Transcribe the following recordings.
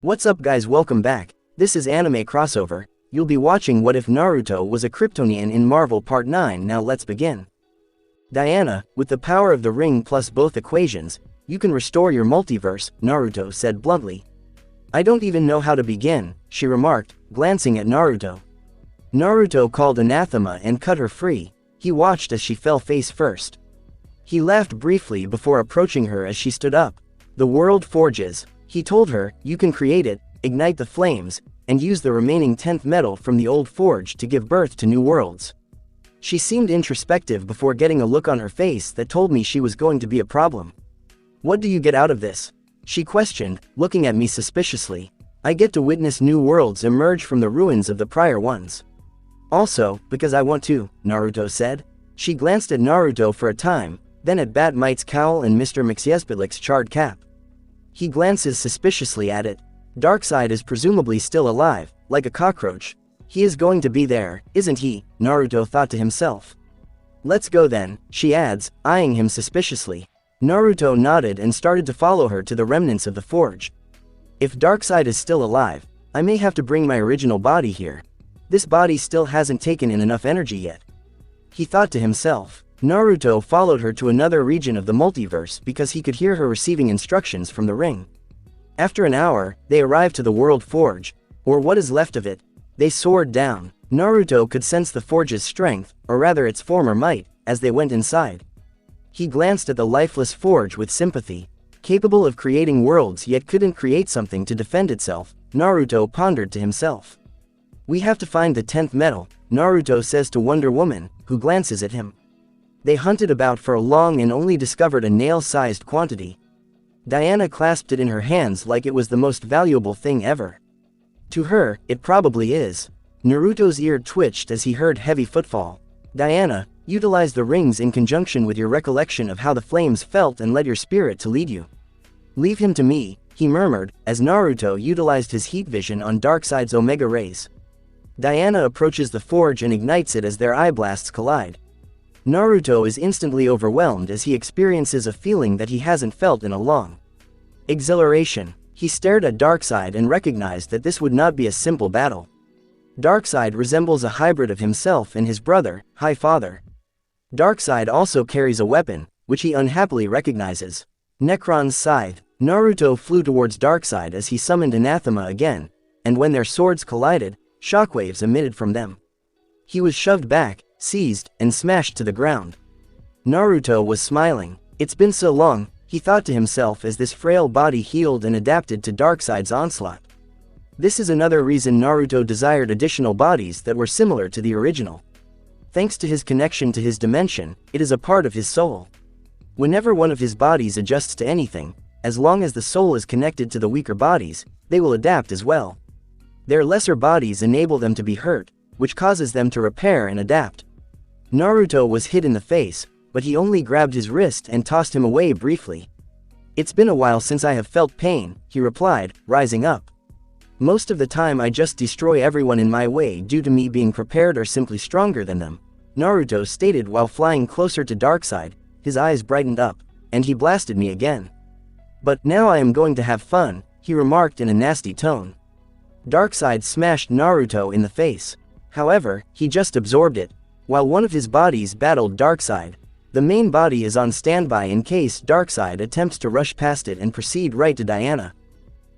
What's up guys, welcome back. This is Anime Crossover. You'll be watching What If Naruto Was a Kryptonian in Marvel Part 9. Now let's begin. Diana, with the power of the ring plus both equations, you can restore your multiverse, Naruto said bluntly. I don't even know how to begin, she remarked, glancing at Naruto. Naruto called anathema and cut her free. He watched as she fell face first. He laughed briefly before approaching her as she stood up. The world forges. He told her, you can create it, ignite the flames, and use the remaining 10th metal from the old forge to give birth to new worlds. She seemed introspective before getting a look on her face that told me she was going to be a problem. What do you get out of this? She questioned, looking at me suspiciously. I get to witness new worlds emerge from the ruins of the prior ones. Also, because I want to, Naruto said. She glanced at Naruto for a time, then at Batmite's cowl and Mr. Mxyzptlk's charred cap. He glances suspiciously at it. Darkseid is presumably still alive, like a cockroach. He is going to be there, isn't he? Naruto thought to himself. Let's go then, she adds, eyeing him suspiciously. Naruto nodded and started to follow her to the remnants of the forge. If Darkseid is still alive, I may have to bring my original body here. This body still hasn't taken in enough energy yet. He thought to himself. Naruto followed her to another region of the multiverse because he could hear her receiving instructions from the ring. After an hour, they arrived to the World Forge, or what is left of it. They soared down. Naruto could sense the forge's strength, or rather its former might, as they went inside. He glanced at the lifeless forge with sympathy. Capable of creating worlds yet couldn't create something to defend itself, Naruto pondered to himself. We have to find the 10th metal, Naruto says to Wonder Woman, who glances at him. They hunted about for a long and only discovered a nail-sized quantity. Diana clasped it in her hands like it was the most valuable thing ever. To her, it probably is. Naruto's ear twitched as he heard heavy footfall. Diana, utilize the rings in conjunction with your recollection of how the flames felt and let your spirit to lead you. Leave him to me, he murmured, as Naruto utilized his heat vision on Darkseid's Omega rays. Diana approaches the forge and ignites it as their eye blasts collide. Naruto is instantly overwhelmed as he experiences a feeling that he hasn't felt in a long. Exhilaration. He stared at Darkseid and recognized that this would not be a simple battle. Darkseid resembles a hybrid of himself and his brother, High Father. Darkseid also carries a weapon, which he unhappily recognizes. Necron's scythe. Naruto flew towards Darkseid as he summoned anathema again, and when their swords collided, shockwaves emitted from them. He was shoved back, seized, and smashed to the ground. Naruto was smiling. It's been so long, he thought to himself as this frail body healed and adapted to Darkseid's onslaught. This is another reason Naruto desired additional bodies that were similar to the original. Thanks to his connection to his dimension, it is a part of his soul. Whenever one of his bodies adjusts to anything, as long as the soul is connected to the weaker bodies, they will adapt as well. Their lesser bodies enable them to be hurt, which causes them to repair and adapt. Naruto was hit in the face, but he only grabbed his wrist and tossed him away briefly. It's been a while since I have felt pain, he replied, rising up. Most of the time I just destroy everyone in my way due to me being prepared or simply stronger than them, Naruto stated while flying closer to Darkseid. His eyes brightened up, and he blasted me again. But now I am going to have fun, he remarked in a nasty tone. Darkseid smashed Naruto in the face. However, he just absorbed it. While one of his bodies battled Darkseid, the main body is on standby in case Darkseid attempts to rush past it and proceed right to Diana.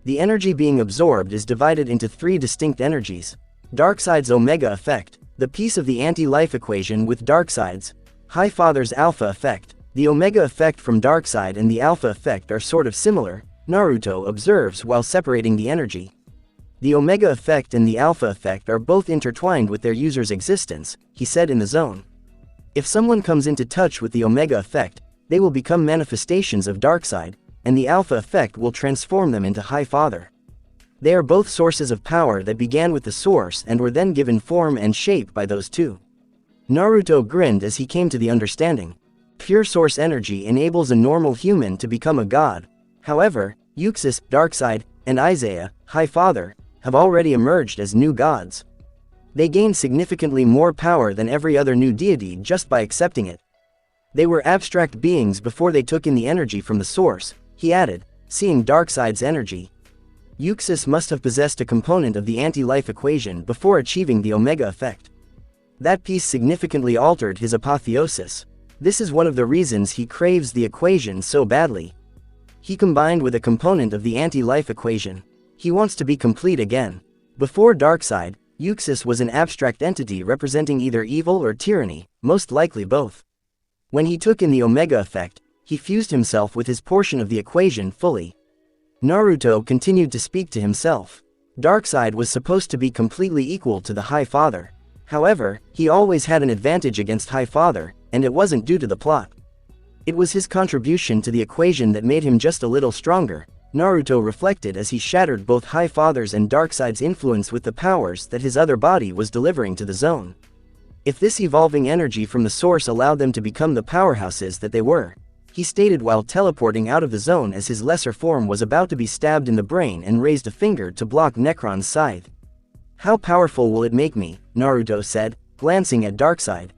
The energy being absorbed is divided into 3 distinct energies. Darkseid's Omega effect, the piece of the anti-life equation with Darkseid's High Father's Alpha effect. The Omega effect from Darkseid and the Alpha effect are sort of similar, Naruto observes while separating the energy. The Omega effect and the Alpha effect are both intertwined with their user's existence, he said in the zone. If someone comes into touch with the Omega effect, they will become manifestations of Darkseid, and the Alpha effect will transform them into High Father. They are both sources of power that began with the source and were then given form and shape by those two. Naruto grinned as he came to the understanding. Pure source energy enables a normal human to become a god. However, Uxas, Darkseid, and Isaiah, High Father, have already emerged as new gods. They gain significantly more power than every other new deity just by accepting it. They were abstract beings before they took in the energy from the source, he added, seeing Darkseid's energy. Euxis must have possessed a component of the anti-life equation before achieving the Omega effect. That piece significantly altered his apotheosis. This is one of the reasons he craves the equation so badly. He combined with a component of the anti-life equation. He wants to be complete again. Before Darkseid, Euxis was an abstract entity representing either evil or tyranny, most likely both. When he took in the Omega effect, he fused himself with his portion of the equation fully. Naruto continued to speak to himself. Darkseid was supposed to be completely equal to the High Father. However, he always had an advantage against High Father, and it wasn't due to the plot. It was his contribution to the equation that made him just a little stronger, Naruto reflected as he shattered both High Father's and Darkseid's influence with the powers that his other body was delivering to the zone. If this evolving energy from the source allowed them to become the powerhouses that they were, he stated while teleporting out of the zone as his lesser form was about to be stabbed in the brain and raised a finger to block Necron's scythe. "How powerful will it make me?" Naruto said, glancing at Darkseid.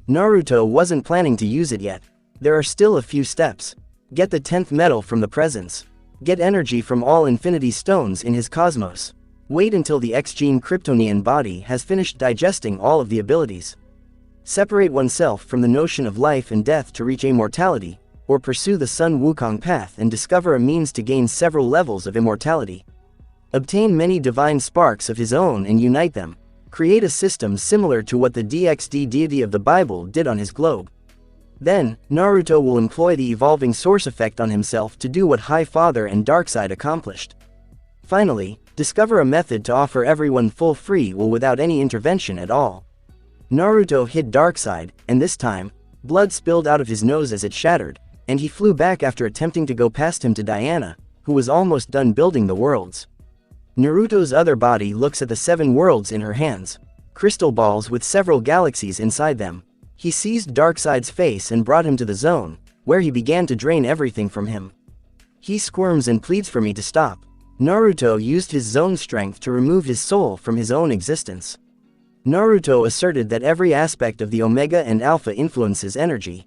Naruto wasn't planning to use it yet. There are still a few steps. Get the 10th metal from the presence. Get energy from all infinity stones in his cosmos. Wait until the X-gene kryptonian body has finished digesting all of the abilities. Separate oneself from the notion of life and death to reach immortality, or pursue the Sun Wukong path and discover a means to gain several levels of immortality. Obtain many divine sparks of his own and unite them. Create a system similar to what the DXD deity of the Bible did on his globe. Then, Naruto will employ the evolving source effect on himself to do what High Father and Darkseid accomplished. Finally, discover a method to offer everyone full free will without any intervention at all. Naruto hit Darkseid, and this time, blood spilled out of his nose as it shattered, and he flew back after attempting to go past him to Diana, who was almost done building the worlds. Naruto's other body looks at the 7 worlds in her hands. Crystal balls with several galaxies inside them. He seized Darkseid's face and brought him to the zone, where he began to drain everything from him. He squirms and pleads for me to stop. Naruto used his zone strength to remove his soul from his own existence. Naruto asserted that every aspect of the Omega and Alpha influences energy.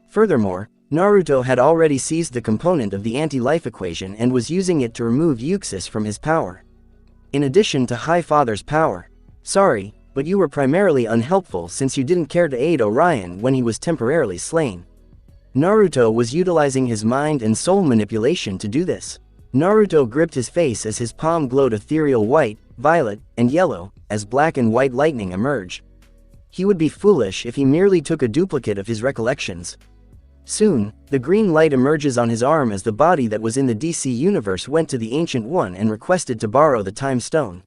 Furthermore, Naruto had already seized the component of the anti-life equation and was using it to remove Euxis from his power. In addition to High Father's power. Sorry, but you were primarily unhelpful since you didn't care to aid Orion when he was temporarily slain. Naruto was utilizing his mind and soul manipulation to do this. Naruto gripped his face as his palm glowed ethereal white, violet, and yellow, as black and white lightning emerged. He would be foolish if he merely took a duplicate of his recollections. Soon, the green light emerges on his arm as the body that was in the DC universe went to the Ancient One and requested to borrow the Time Stone.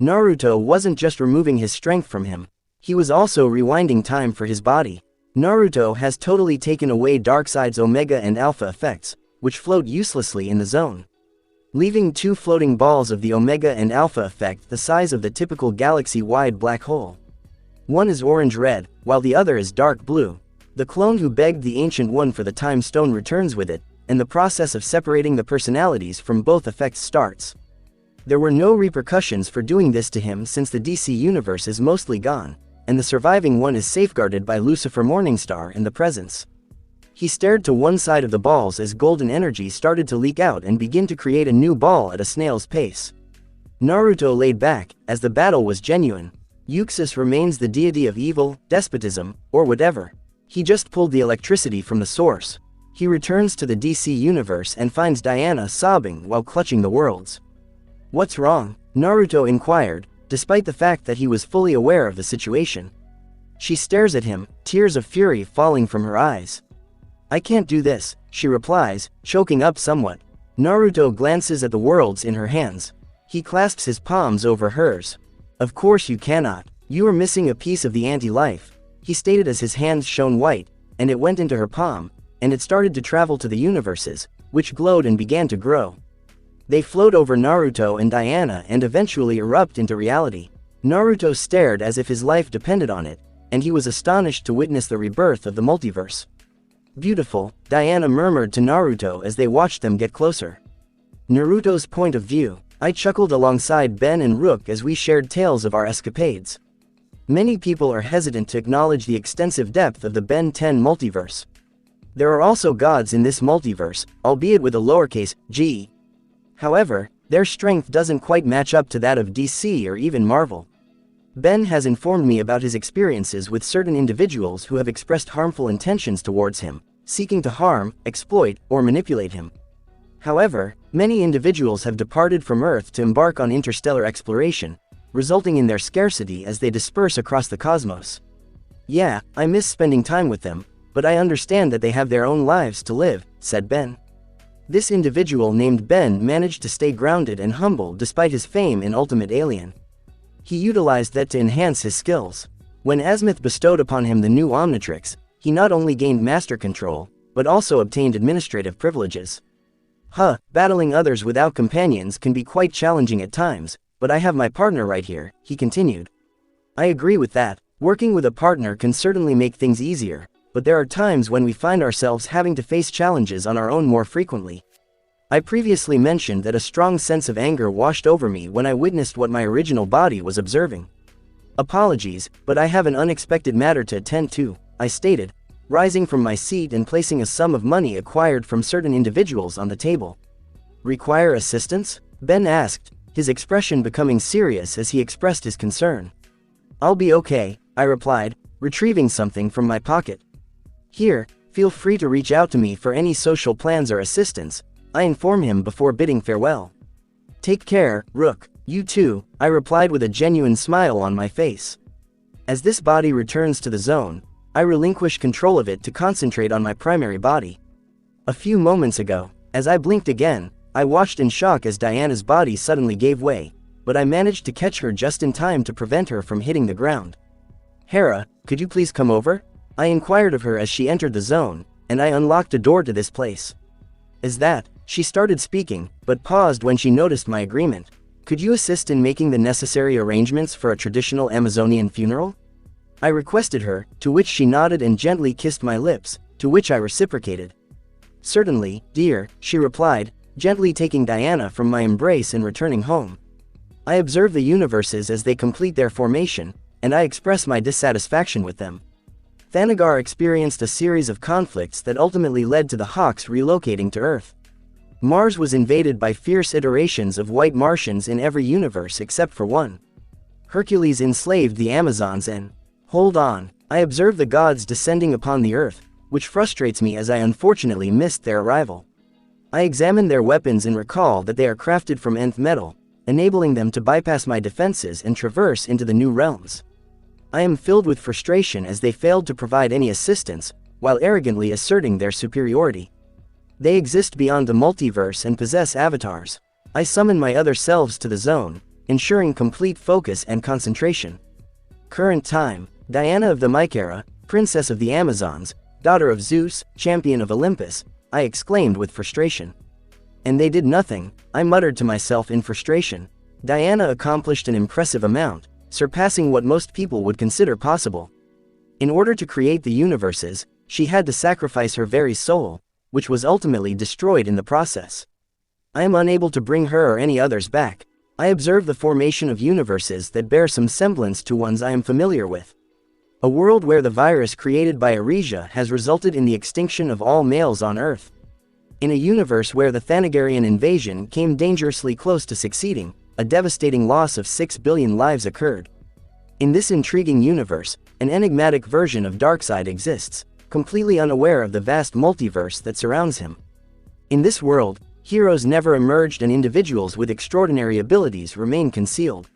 Naruto wasn't just removing his strength from him, he was also rewinding time for his body. Naruto has totally taken away Darkseid's Omega and Alpha effects, which float uselessly in the zone, leaving 2 floating balls of the Omega and Alpha effect the size of the typical galaxy-wide black hole. One is orange-red, while the other is dark blue. The clone who begged the Ancient One for the Time Stone returns with it, and the process of separating the personalities from both effects starts. There were no repercussions for doing this to him since the DC universe is mostly gone, and the surviving one is safeguarded by Lucifer Morningstar and the Presence. He stared to one side of the balls as golden energy started to leak out and begin to create a new ball at a snail's pace. Naruto laid back, as the battle was genuine. Euxis remains the deity of evil, despotism, or whatever. He just pulled the electricity from the source. He returns to the DC universe and finds Diana sobbing while clutching the worlds. "What's wrong?" Naruto inquired, despite the fact that he was fully aware of the situation. She stares at him, tears of fury falling from her eyes. "I can't do this," she replies, choking up somewhat. Naruto glances at the worlds in her hands. He clasps his palms over hers. "Of course you cannot. You are missing a piece of the anti-life," he stated as his hands shone white, and it went into her palm, and it started to travel to the universes, which glowed and began to grow. They float over Naruto and Diana and eventually erupt into reality. Naruto stared as if his life depended on it, and he was astonished to witness the rebirth of the multiverse. "Beautiful," Diana murmured to Naruto as they watched them get closer. Naruto's point of view. I chuckled alongside Ben and Rook as we shared tales of our escapades. Many people are hesitant to acknowledge the extensive depth of the Ben 10 multiverse. There are also gods in this multiverse, albeit with a lowercase g. However, Their strength doesn't quite match up to that of DC or even Marvel. Ben has informed me about his experiences with certain individuals who have expressed harmful intentions towards him, seeking to harm, exploit, or manipulate him. However, many individuals have departed from Earth to embark on interstellar exploration, resulting in their scarcity as they disperse across the cosmos. Yeah, I miss spending time with them, but I understand that they have their own lives to live, said Ben. This individual named Ben managed to stay grounded and humble despite his fame in Ultimate Alien. He utilized that to enhance his skills. When Azimuth bestowed upon him the new Omnitrix, he not only gained master control, but also obtained administrative privileges. Battling others without companions can be quite challenging at times, but I have my partner right here, he continued. I agree with that. Working with a partner can certainly make things easier, but there are times when we find ourselves having to face challenges on our own more frequently. I previously mentioned that a strong sense of anger washed over me when I witnessed what my original body was observing. Apologies, but I have an unexpected matter to attend to, I stated, rising from my seat and placing a sum of money acquired from certain individuals on the table. Require assistance? Ben asked, his expression becoming serious as he expressed his concern. I'll be okay, I replied, retrieving something from my pocket. Here, feel free to reach out to me for any social plans or assistance, I inform him before bidding farewell. Take care, Rook, you too, I replied with a genuine smile on my face. As this body returns to the zone, I relinquish control of it to concentrate on my primary body. A few moments ago, as I blinked again, I watched in shock as Diana's body suddenly gave way, but I managed to catch her just in time to prevent her from hitting the ground. Hera, could you please come over? I inquired of her as she entered the zone, and I unlocked a door to this place. As that, she started speaking, but paused when she noticed my agreement. Could you assist in making the necessary arrangements for a traditional Amazonian funeral? I requested her, to which she nodded and gently kissed my lips, to which I reciprocated. Certainly, dear, she replied, gently taking Diana from my embrace and returning home. I observe the universes as they complete their formation, and I express my dissatisfaction with them. Thanagar experienced a series of conflicts that ultimately led to the Hawks relocating to Earth. Mars was invaded by fierce iterations of white Martians in every universe except for one. Hercules enslaved the Amazons and, hold on, I observe the gods descending upon the Earth, which frustrates me as I unfortunately missed their arrival. I examine their weapons and recall that they are crafted from nth metal, enabling them to bypass my defenses and traverse into the new realms. I am filled with frustration as they failed to provide any assistance, while arrogantly asserting their superiority. They exist beyond the multiverse and possess avatars. I summon my other selves to the zone, ensuring complete focus and concentration. Current time, Diana of the Mycera, Princess of the Amazons, daughter of Zeus, champion of Olympus, I exclaimed with frustration. And they did nothing, I muttered to myself in frustration. Diana accomplished an impressive amount, surpassing what most people would consider possible. In order to create the universes, she had to sacrifice her very soul, which was ultimately destroyed in the process. I am unable to bring her or any others back. I observe the formation of universes that bear some semblance to ones I am familiar with. A world where the virus created by Arisia has resulted in the extinction of all males on Earth. In a universe where the Thanagarian invasion came dangerously close to succeeding, a devastating loss of 6 billion lives occurred. In this intriguing universe, an enigmatic version of Darkseid exists, completely unaware of the vast multiverse that surrounds him. In this world, heroes never emerged and individuals with extraordinary abilities remain concealed.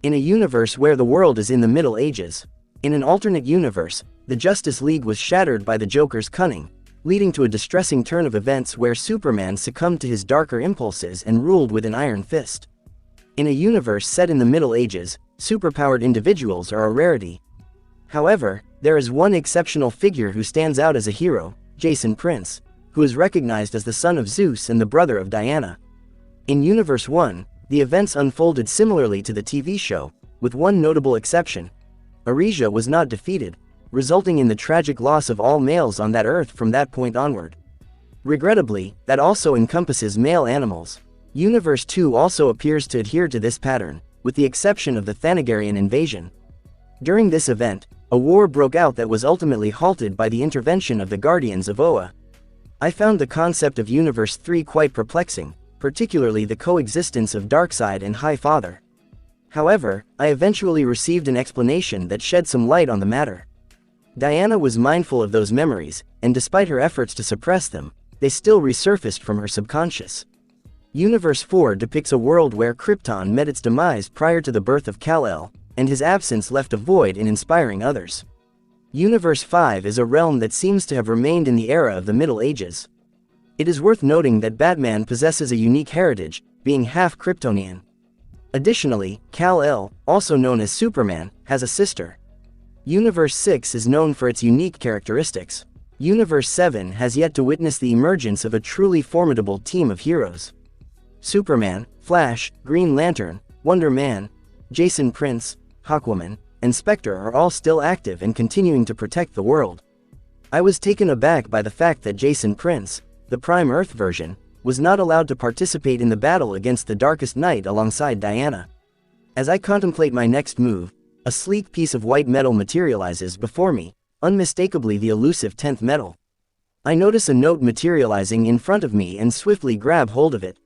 In a universe where the world is in the Middle Ages, in an alternate universe, the Justice League was shattered by the Joker's cunning, leading to a distressing turn of events where Superman succumbed to his darker impulses and ruled with an iron fist. In a universe set in the Middle Ages, superpowered individuals are a rarity. However, there is one exceptional figure who stands out as a hero, Jason Prince, who is recognized as the son of Zeus and the brother of Diana. In Universe 1, the events unfolded similarly to the TV show, with one notable exception. Arisia was not defeated, resulting in the tragic loss of all males on that Earth from that point onward. Regrettably, that also encompasses male animals. Universe 2 also appears to adhere to this pattern, with the exception of the Thanagarian invasion. During this event, a war broke out that was ultimately halted by the intervention of the Guardians of Oa. I found the concept of Universe 3 quite perplexing, particularly the coexistence of Darkseid and High Father. However, I eventually received an explanation that shed some light on the matter. Diana was mindful of those memories, and despite her efforts to suppress them, they still resurfaced from her subconscious. Universe 4 depicts a world where Krypton met its demise prior to the birth of Kal-El, and his absence left a void in inspiring others. Universe 5 is a realm that seems to have remained in the era of the Middle Ages. It is worth noting that Batman possesses a unique heritage, being half Kryptonian. Additionally, Kal-El, also known as Superman, has a sister. Universe 6 is known for its unique characteristics. Universe 7 has yet to witness the emergence of a truly formidable team of heroes. Superman, Flash, Green Lantern, Wonder Man, Jason Prince, Hawkwoman, and Spectre are all still active and continuing to protect the world. I was taken aback by the fact that Jason Prince, the Prime Earth version, was not allowed to participate in the battle against the Darkest Night alongside Diana. As I contemplate my next move, a sleek piece of white metal materializes before me, unmistakably the elusive 10th metal. I notice a note materializing in front of me and swiftly grab hold of it.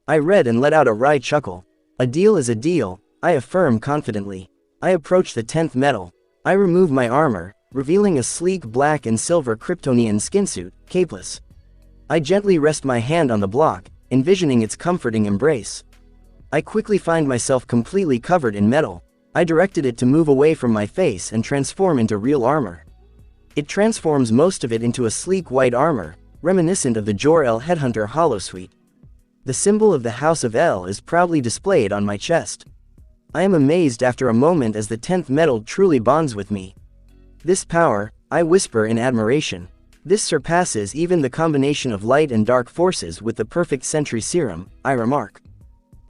I read and let out a wry chuckle. A deal is a deal, I affirm confidently. I approach the 10th metal. I remove my armor, revealing a sleek black and silver Kryptonian skinsuit, capeless. I gently rest my hand on the block, envisioning its comforting embrace. I quickly find myself completely covered in metal. I directed it to move away from my face and transform into real armor. It transforms most of it into a sleek white armor, reminiscent of the Jor-El Headhunter holosuite. The symbol of the House of El is proudly displayed on my chest. I am amazed after a moment as the 10th metal truly bonds with me. This power, I whisper in admiration. This surpasses even the combination of light and dark forces with the perfect Sentry Serum, I remark.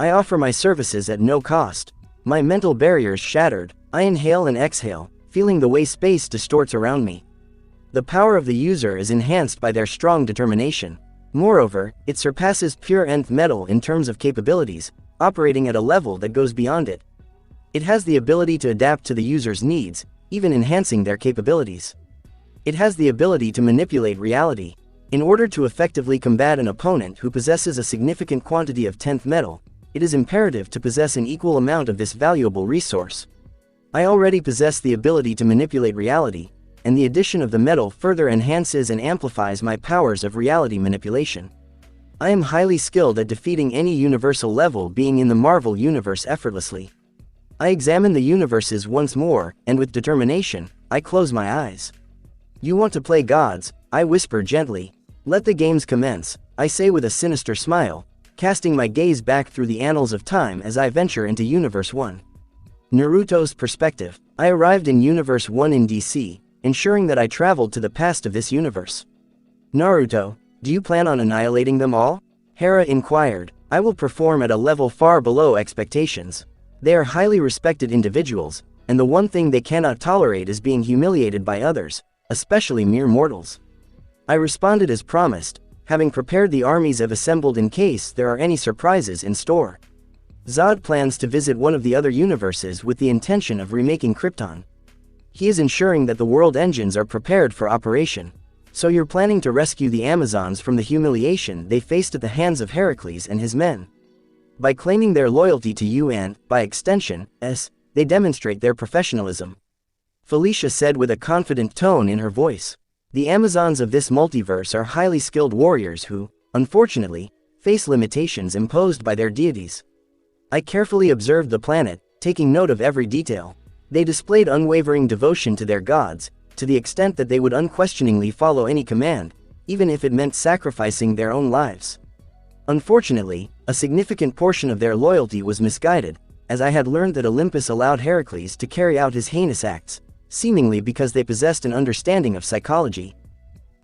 I offer my services at no cost. My mental barriers shattered, I inhale and exhale, feeling the way space distorts around me. The power of the user is enhanced by their strong determination. Moreover, it surpasses pure nth metal in terms of capabilities, operating at a level that goes beyond it. It has the ability to adapt to the user's needs, even enhancing their capabilities. It has the ability to manipulate reality. In order to effectively combat an opponent who possesses a significant quantity of 10th metal, it is imperative to possess an equal amount of this valuable resource. I already possess the ability to manipulate reality, and the addition of the metal further enhances and amplifies my powers of reality manipulation. I am highly skilled at defeating any universal level being in the Marvel Universe effortlessly. I examine the universes once more, and with determination, I close my eyes. You want to play gods, I whisper gently. Let the games commence, I say with a sinister smile, casting my gaze back through the annals of time as I venture into Universe 1. Naruto's perspective. I arrived in Universe 1 in DC, ensuring that I traveled to the past of this universe. Naruto, do you plan on annihilating them all? Hera inquired. I will perform at a level far below expectations. They are highly respected individuals, and the one thing they cannot tolerate is being humiliated by others, especially mere mortals. I responded as promised, having prepared the armies I've assembled in case there are any surprises in store. Zod plans to visit one of the other universes with the intention of remaking Krypton. He is ensuring that the world engines are prepared for operation. So you're planning to rescue the Amazons from the humiliation they faced at the hands of Heracles and his men. By claiming their loyalty to you and, by extension, they demonstrate their professionalism. Felicia said with a confident tone in her voice. The Amazons of this multiverse are highly skilled warriors who, unfortunately, face limitations imposed by their deities. I carefully observed the planet, taking note of every detail. They displayed unwavering devotion to their gods, to the extent that they would unquestioningly follow any command, even if it meant sacrificing their own lives. Unfortunately, a significant portion of their loyalty was misguided, as I had learned that Olympus allowed Heracles to carry out his heinous acts, seemingly because they possessed an understanding of psychology.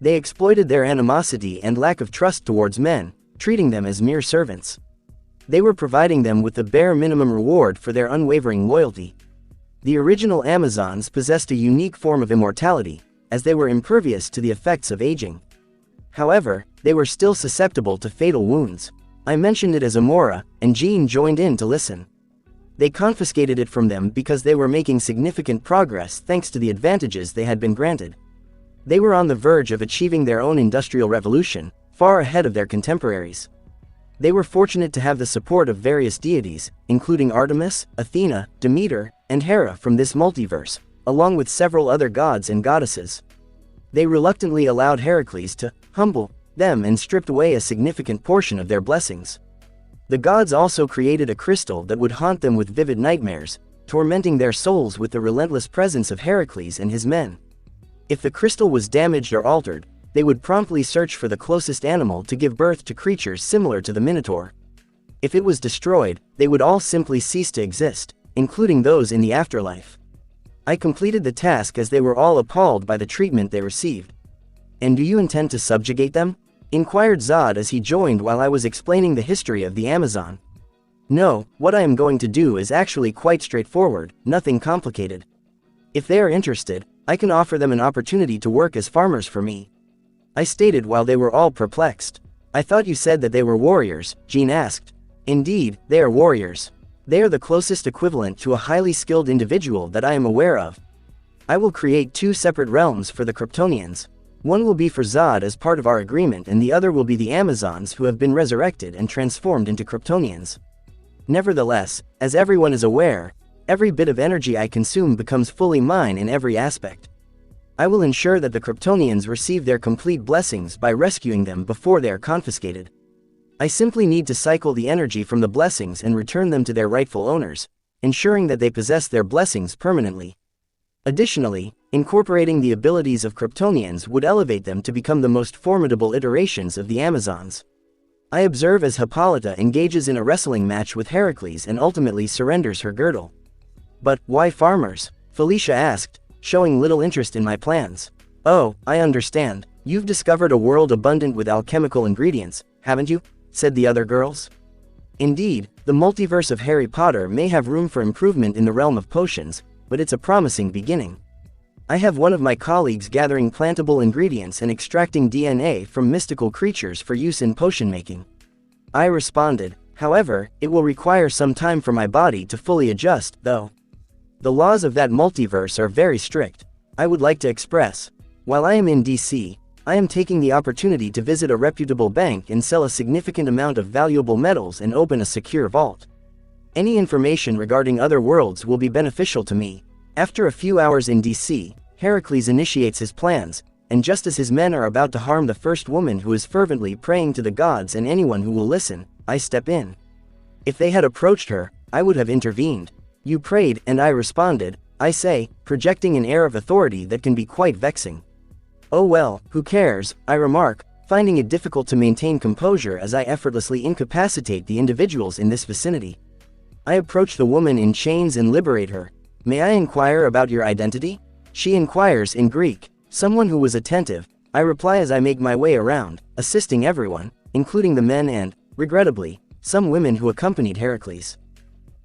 They exploited their animosity and lack of trust towards men, treating them as mere servants. They were providing them with the bare minimum reward for their unwavering loyalty. The original Amazons possessed a unique form of immortality, as they were impervious to the effects of aging. However, they were still susceptible to fatal wounds. I mentioned it as Amora, and Jean joined in to listen. They confiscated it from them because they were making significant progress thanks to the advantages they had been granted. They were on the verge of achieving their own industrial revolution, far ahead of their contemporaries. They were fortunate to have the support of various deities, including Artemis, Athena, Demeter, and Hera from this multiverse, along with several other gods and goddesses. They reluctantly allowed Heracles to humble them and stripped away a significant portion of their blessings. The gods also created a crystal that would haunt them with vivid nightmares, tormenting their souls with the relentless presence of Heracles and his men. If the crystal was damaged or altered, they would promptly search for the closest animal to give birth to creatures similar to the Minotaur. If it was destroyed, they would all simply cease to exist, including those in the afterlife. I completed the task as they were all appalled by the treatment they received. "And do you intend to subjugate them?" inquired Zod as he joined while I was explaining the history of the Amazon. "No, what I am going to do is actually quite straightforward, nothing complicated. If they are interested, I can offer them an opportunity to work as farmers for me," I stated while they were all perplexed. "I thought you said that they were warriors," Jean asked. "Indeed, they are warriors. They are the closest equivalent to a highly skilled individual that I am aware of. I will create 2 separate realms for the Kryptonians. One will be for Zod as part of our agreement and the other will be the Amazons who have been resurrected and transformed into Kryptonians. Nevertheless, as everyone is aware, every bit of energy I consume becomes fully mine in every aspect. I will ensure that the Kryptonians receive their complete blessings by rescuing them before they are confiscated. I simply need to cycle the energy from the blessings and return them to their rightful owners, ensuring that they possess their blessings permanently. Additionally, incorporating the abilities of Kryptonians would elevate them to become the most formidable iterations of the Amazons. I observe as Hippolyta engages in a wrestling match with Heracles and ultimately surrenders her girdle. "But why farmers?" Felicia asked, showing little interest in my plans. "Oh, I understand. You've discovered a world abundant with alchemical ingredients, haven't you?" said the other girls. "Indeed, the multiverse of Harry Potter may have room for improvement in the realm of potions, but it's a promising beginning. I have one of my colleagues gathering plantable ingredients and extracting DNA from mystical creatures for use in potion making," I responded. "However, it will require some time for my body to fully adjust, though. The laws of that multiverse are very strict. I would like to express. While I am in DC, I am taking the opportunity to visit a reputable bank and sell a significant amount of valuable metals and open a secure vault. Any information regarding other worlds will be beneficial to me." After a few hours in DC, Heracles initiates his plans, and just as his men are about to harm the first woman who is fervently praying to the gods and anyone who will listen, I step in. If they had approached her, I would have intervened. "You prayed, and I responded," I say, projecting an air of authority that can be quite vexing. "Oh well, who cares," I remark, finding it difficult to maintain composure as I effortlessly incapacitate the individuals in this vicinity. I approach the woman in chains and liberate her. "May I inquire about your identity?" she inquires in Greek. Someone who was attentive, I reply as I make my way around, assisting everyone, including the men and, regrettably, some women who accompanied Heracles.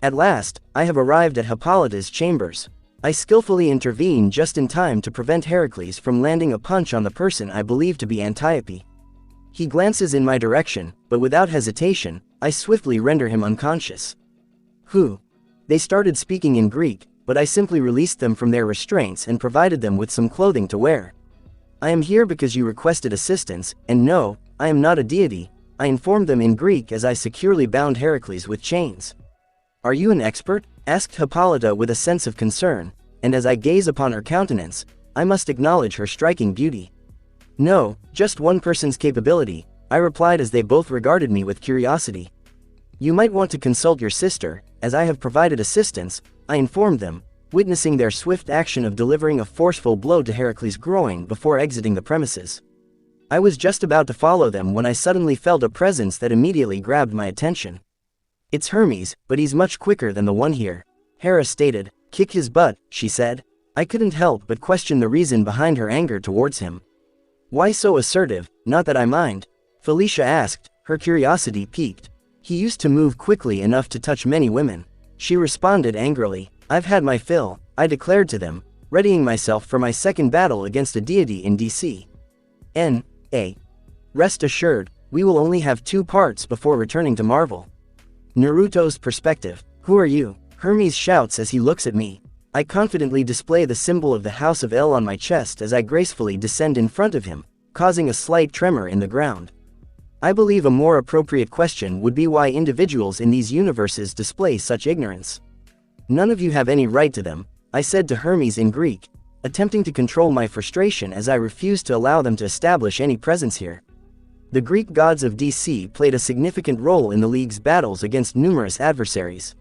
At last, I have arrived at Hippolyta's chambers. I skillfully intervene just in time to prevent Heracles from landing a punch on the person I believe to be Antiope. He glances in my direction, but without hesitation, I swiftly render him unconscious. "Who?" They started speaking in Greek, but I simply released them from their restraints and provided them with some clothing to wear. "I am here because you requested assistance, and no, I am not a deity," I informed them in Greek as I securely bound Heracles with chains. "Are you an expert?" asked Hippolyta with a sense of concern, and as I gaze upon her countenance, I must acknowledge her striking beauty. "No, just one person's capability," I replied as they both regarded me with curiosity. "You might want to consult your sister, as I have provided assistance," I informed them, witnessing their swift action of delivering a forceful blow to Heracles' groin before exiting the premises. I was just about to follow them when I suddenly felt a presence that immediately grabbed my attention. "It's Hermes, but he's much quicker than the one here," Hera stated. "Kick his butt," she said. I couldn't help but question the reason behind her anger towards him. "Why so assertive? Not that I mind," Felicia asked, her curiosity piqued. "He used to move quickly enough to touch many women," she responded angrily. "I've had my fill," I declared to them, readying myself for my second battle against a deity in DC. N.A. Rest assured, we will only have 2 parts before returning to Marvel. Naruto's perspective. "Who are you?" Hermes shouts as he looks at me. I confidently display the symbol of the House of El on my chest as I gracefully descend in front of him, causing a slight tremor in the ground. I believe a more appropriate question would be why individuals in these universes display such ignorance. None of you have any right to them, I said to Hermes in Greek, attempting to control my frustration as I refused to allow them to establish any presence here. The Greek gods of DC played a significant role in the League's battles against numerous adversaries.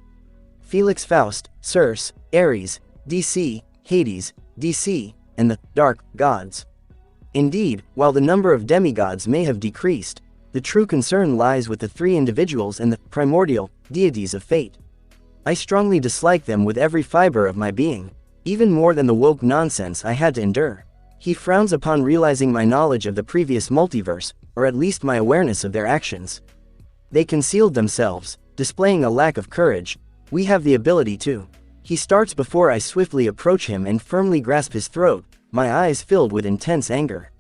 Felix Faust, Circe, Ares, DC, Hades, DC, and the Dark Gods. Indeed, while the number of demigods may have decreased, the true concern lies with the three individuals and the primordial deities of fate. I strongly dislike them with every fiber of my being, even more than the woke nonsense I had to endure. He frowns upon realizing my knowledge of the previous multiverse, or at least my awareness of their actions. They concealed themselves, displaying a lack of courage. We have the ability to. He starts before I swiftly approach him and firmly grasp his throat, my eyes filled with intense anger.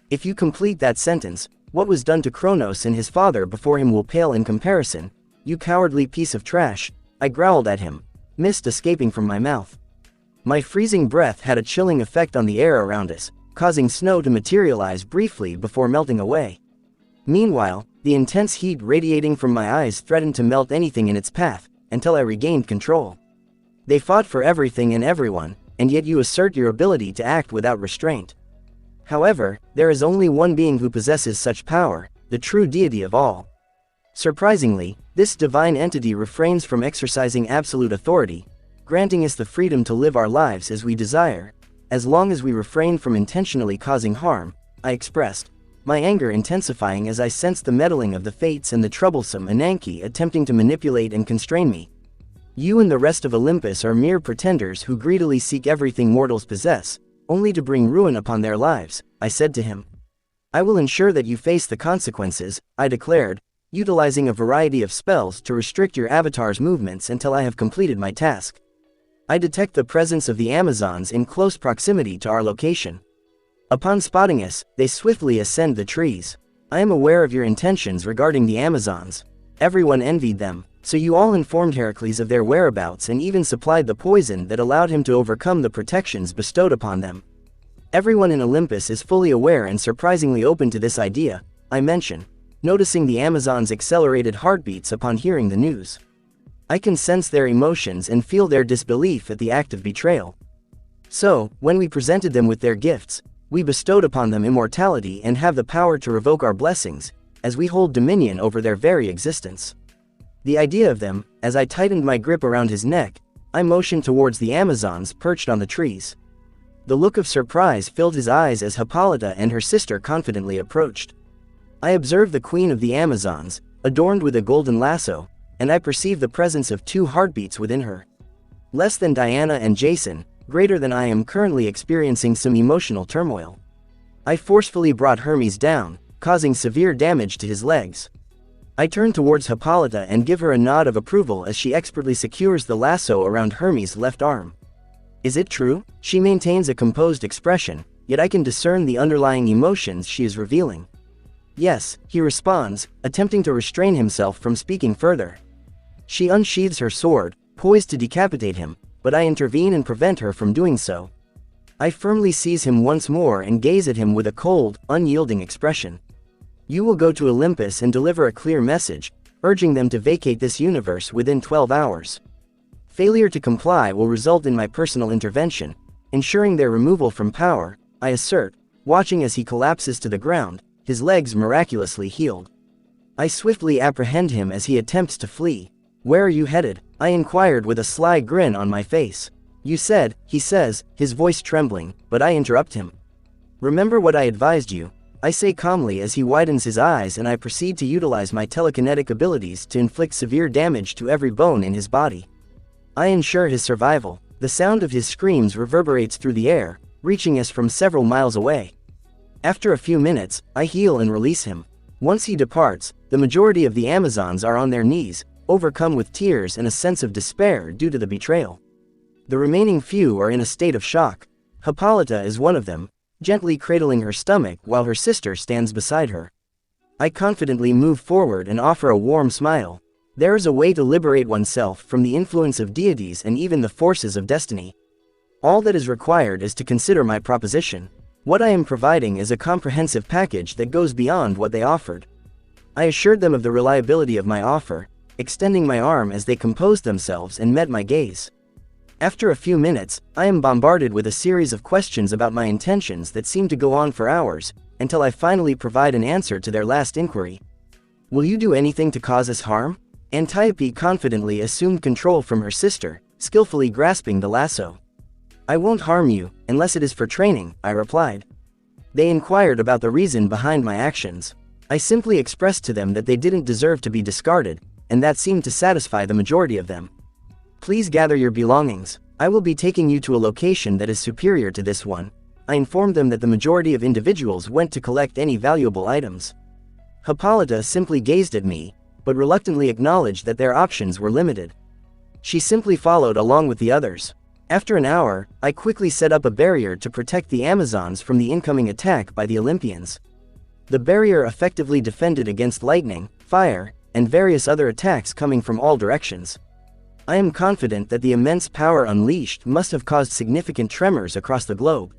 If you complete that sentence, what was done to Kronos and his father before him will pale in comparison, you cowardly piece of trash, I growled at him, mist escaping from my mouth. My freezing breath had a chilling effect on the air around us, causing snow to materialize briefly before melting away. Meanwhile, the intense heat radiating from my eyes threatened to melt anything in its path, until I regained control. They fought for everything and everyone, and yet you assert your ability to act without restraint. However, there is only one being who possesses such power, the true deity of all. Surprisingly, this divine entity refrains from exercising absolute authority, granting us the freedom to live our lives as we desire, as long as we refrain from intentionally causing harm, I expressed, my anger intensifying as I sensed the meddling of the fates and the troublesome Ananke attempting to manipulate and constrain me. You and the rest of Olympus are mere pretenders who greedily seek everything mortals possess, only to bring ruin upon their lives, I said to him. I will ensure that you face the consequences, I declared, utilizing a variety of spells to restrict your avatar's movements until I have completed my task. I detect the presence of the Amazons in close proximity to our location. Upon spotting us, they swiftly ascend the trees. I am aware of your intentions regarding the Amazons. Everyone envied them, so you all informed Heracles of their whereabouts and even supplied the poison that allowed him to overcome the protections bestowed upon them. Everyone in Olympus is fully aware and surprisingly open to this idea, I mention, noticing the Amazons' accelerated heartbeats upon hearing the news. I can sense their emotions and feel their disbelief at the act of betrayal. So, when we presented them with their gifts, we bestowed upon them immortality and have the power to revoke our blessings, as we hold dominion over their very existence. The idea of them, as I tightened my grip around his neck, I motioned towards the Amazons perched on the trees. The look of surprise filled his eyes as Hippolyta and her sister confidently approached. I observed the queen of the Amazons, adorned with a golden lasso, and I perceived the presence of two heartbeats within her. Less than Diana and Jason, greater than I am currently experiencing some emotional turmoil. I forcefully brought Hermes down, causing severe damage to his legs. I turn towards Hippolyta and give her a nod of approval as she expertly secures the lasso around Hermes' left arm. Is it true? She maintains a composed expression, yet I can discern the underlying emotions she is revealing. Yes, he responds, attempting to restrain himself from speaking further. She unsheathes her sword, poised to decapitate him, but I intervene and prevent her from doing so. I firmly seize him once more and gaze at him with a cold, unyielding expression. You will go to Olympus and deliver a clear message, urging them to vacate this universe within 12 hours. Failure to comply will result in my personal intervention, ensuring their removal from power, I assert, watching as he collapses to the ground, his legs miraculously healed. I swiftly apprehend him as he attempts to flee. Where are you headed? I inquired with a sly grin on my face. You said, he says, his voice trembling, but I interrupt him. Remember what I advised you, I say calmly as he widens his eyes and I proceed to utilize my telekinetic abilities to inflict severe damage to every bone in his body. I ensure his survival. The sound of his screams reverberates through the air, reaching us from several miles away. After a few minutes, I heal and release him. Once he departs, the majority of the Amazons are on their knees, overcome with tears and a sense of despair due to the betrayal. The remaining few are in a state of shock. Hippolyta is one of them, gently cradling her stomach while her sister stands beside her. I confidently move forward and offer a warm smile. There is a way to liberate oneself from the influence of deities and even the forces of destiny. All that is required is to consider my proposition. What I am providing is a comprehensive package that goes beyond what they offered. I assured them of the reliability of my offer, extending my arm as they composed themselves and met my gaze. After a few minutes, I am bombarded with a series of questions about my intentions that seem to go on for hours, until I finally provide an answer to their last inquiry. Will you do anything to cause us harm? Antiope confidently assumed control from her sister, skillfully grasping the lasso. I won't harm you, unless it is for training, I replied. They inquired about the reason behind my actions. I simply expressed to them that they didn't deserve to be discarded, and that seemed to satisfy the majority of them. Please gather your belongings. I will be taking you to a location that is superior to this one. I informed them that the majority of individuals went to collect any valuable items. Hippolyta simply gazed at me, but reluctantly acknowledged that their options were limited. She simply followed along with the others. After an hour, I quickly set up a barrier to protect the Amazons from the incoming attack by the Olympians. The barrier effectively defended against lightning, fire, and various other attacks coming from all directions. I am confident that the immense power unleashed must have caused significant tremors across the globe.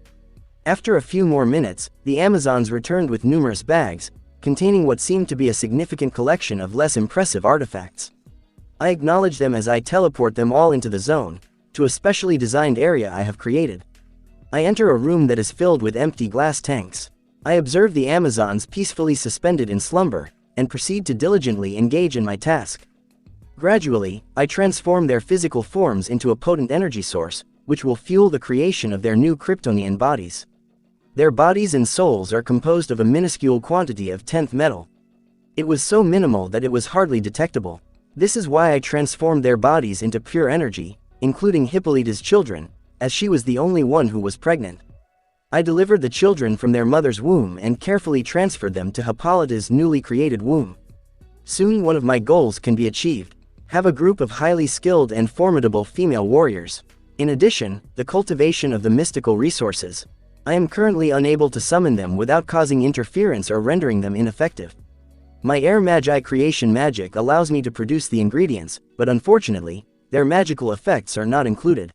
After a few more minutes, the Amazons returned with numerous bags, containing what seemed to be a significant collection of less impressive artifacts. I acknowledge them as I teleport them all into the zone, to a specially designed area I have created. I enter a room that is filled with empty glass tanks. I observe the Amazons peacefully suspended in slumber, and proceed to diligently engage in my task. Gradually, I transform their physical forms into a potent energy source, which will fuel the creation of their new kryptonian bodies. Their bodies and souls are composed of a minuscule quantity of 10th metal. It was so minimal that it was hardly detectable. This is why I transformed their bodies into pure energy, including Hippolyta's children, as she was the only one who was pregnant. I delivered the children from their mother's womb and carefully transferred them to Hippolyta's newly created womb. Soon one of my goals can be achieved: have a group of highly skilled and formidable female warriors. In addition, the cultivation of the mystical resources. I am currently unable to summon them without causing interference or rendering them ineffective. My air magi creation magic allows me to produce the ingredients, but unfortunately, their magical effects are not included.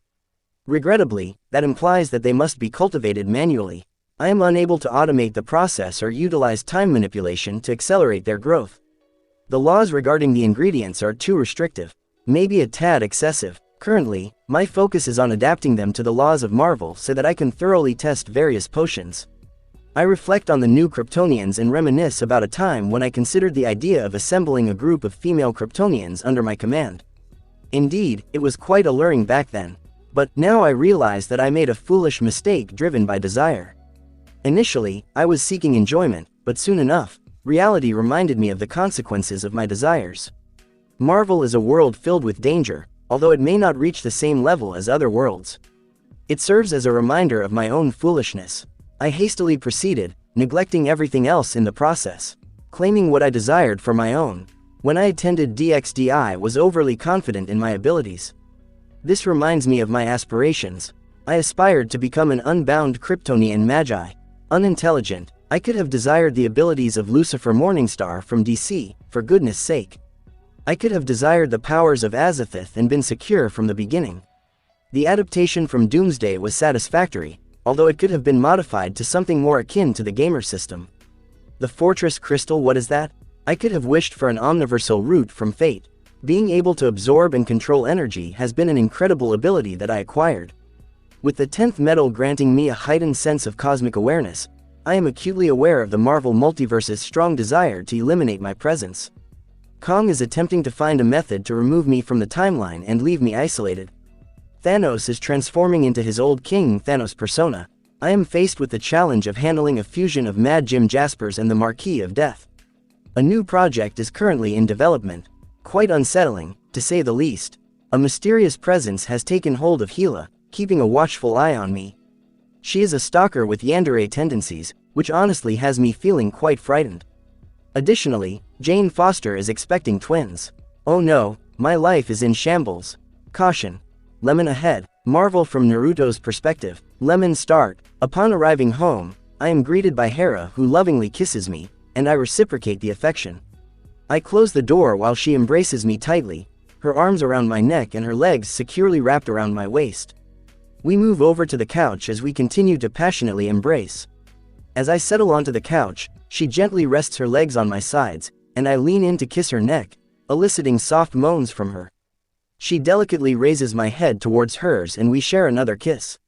Regrettably, that implies that they must be cultivated manually. I am unable to automate the process or utilize time manipulation to accelerate their growth. The laws regarding the ingredients are too restrictive, maybe a tad excessive. Currently, my focus is on adapting them to the laws of Marvel so that I can thoroughly test various potions. I reflect on the new Kryptonians and reminisce about a time when I considered the idea of assembling a group of female Kryptonians under my command. Indeed, it was quite alluring back then. But now I realize that I made a foolish mistake driven by desire. Initially, I was seeking enjoyment, but soon enough, reality reminded me of the consequences of my desires. Marvel is a world filled with danger, although it may not reach the same level as other worlds. It serves as a reminder of my own foolishness. I hastily proceeded, neglecting everything else in the process, claiming what I desired for my own. When I attended DXD, I was overly confident in my abilities. This reminds me of my aspirations. I aspired to become an unbound Kryptonian magi. Unintelligent, I could have desired the abilities of Lucifer Morningstar from DC, for goodness sake. I could have desired the powers of Azathoth and been secure from the beginning. The adaptation from Doomsday was satisfactory, although it could have been modified to something more akin to the gamer system. The Fortress Crystal, what is that? I could have wished for an omniversal root from Fate. Being able to absorb and control energy has been an incredible ability that I acquired. With the 10th metal granting me a heightened sense of cosmic awareness, I am acutely aware of the Marvel Multiverse's strong desire to eliminate my presence. Kong is attempting to find a method to remove me from the timeline and leave me isolated. Thanos is transforming into his old King Thanos persona. I am faced with the challenge of handling a fusion of Mad Jim Jaspers and the Marquis of Death. A new project is currently in development. Quite unsettling, to say the least. A mysterious presence has taken hold of Gila, keeping a watchful eye on me. She is a stalker with yandere tendencies, which honestly has me feeling quite frightened. Additionally, Jane Foster is expecting twins. Oh no, my life is in shambles. Caution. Lemon ahead. Marvel from Naruto's perspective. Lemon start. Upon arriving home, I am greeted by Hera, who lovingly kisses me, and I reciprocate the affection. I close the door while she embraces me tightly, her arms around my neck and her legs securely wrapped around my waist. We move over to the couch as we continue to passionately embrace. As I settle onto the couch, she gently rests her legs on my sides, and I lean in to kiss her neck, eliciting soft moans from her. She delicately raises my head towards hers and we share another kiss.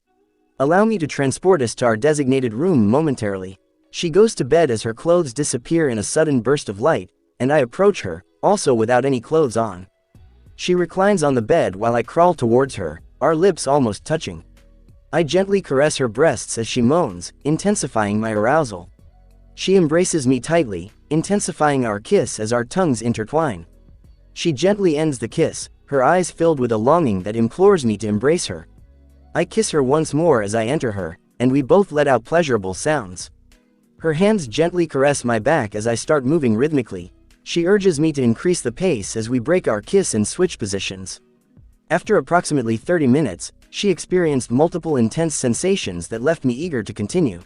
Allow me to transport us to our designated room momentarily. She goes to bed as her clothes disappear in a sudden burst of light, and I approach her, also without any clothes on. She reclines on the bed while I crawl towards her, our lips almost touching. I gently caress her breasts as she moans, intensifying my arousal. She embraces me tightly, intensifying our kiss as our tongues intertwine. She gently ends the kiss, her eyes filled with a longing that implores me to embrace her. I kiss her once more as I enter her, and we both let out pleasurable sounds. Her hands gently caress my back as I start moving rhythmically. She urges me to increase the pace as we break our kiss and switch positions. After approximately 30 minutes, she experienced multiple intense sensations that left me eager to continue.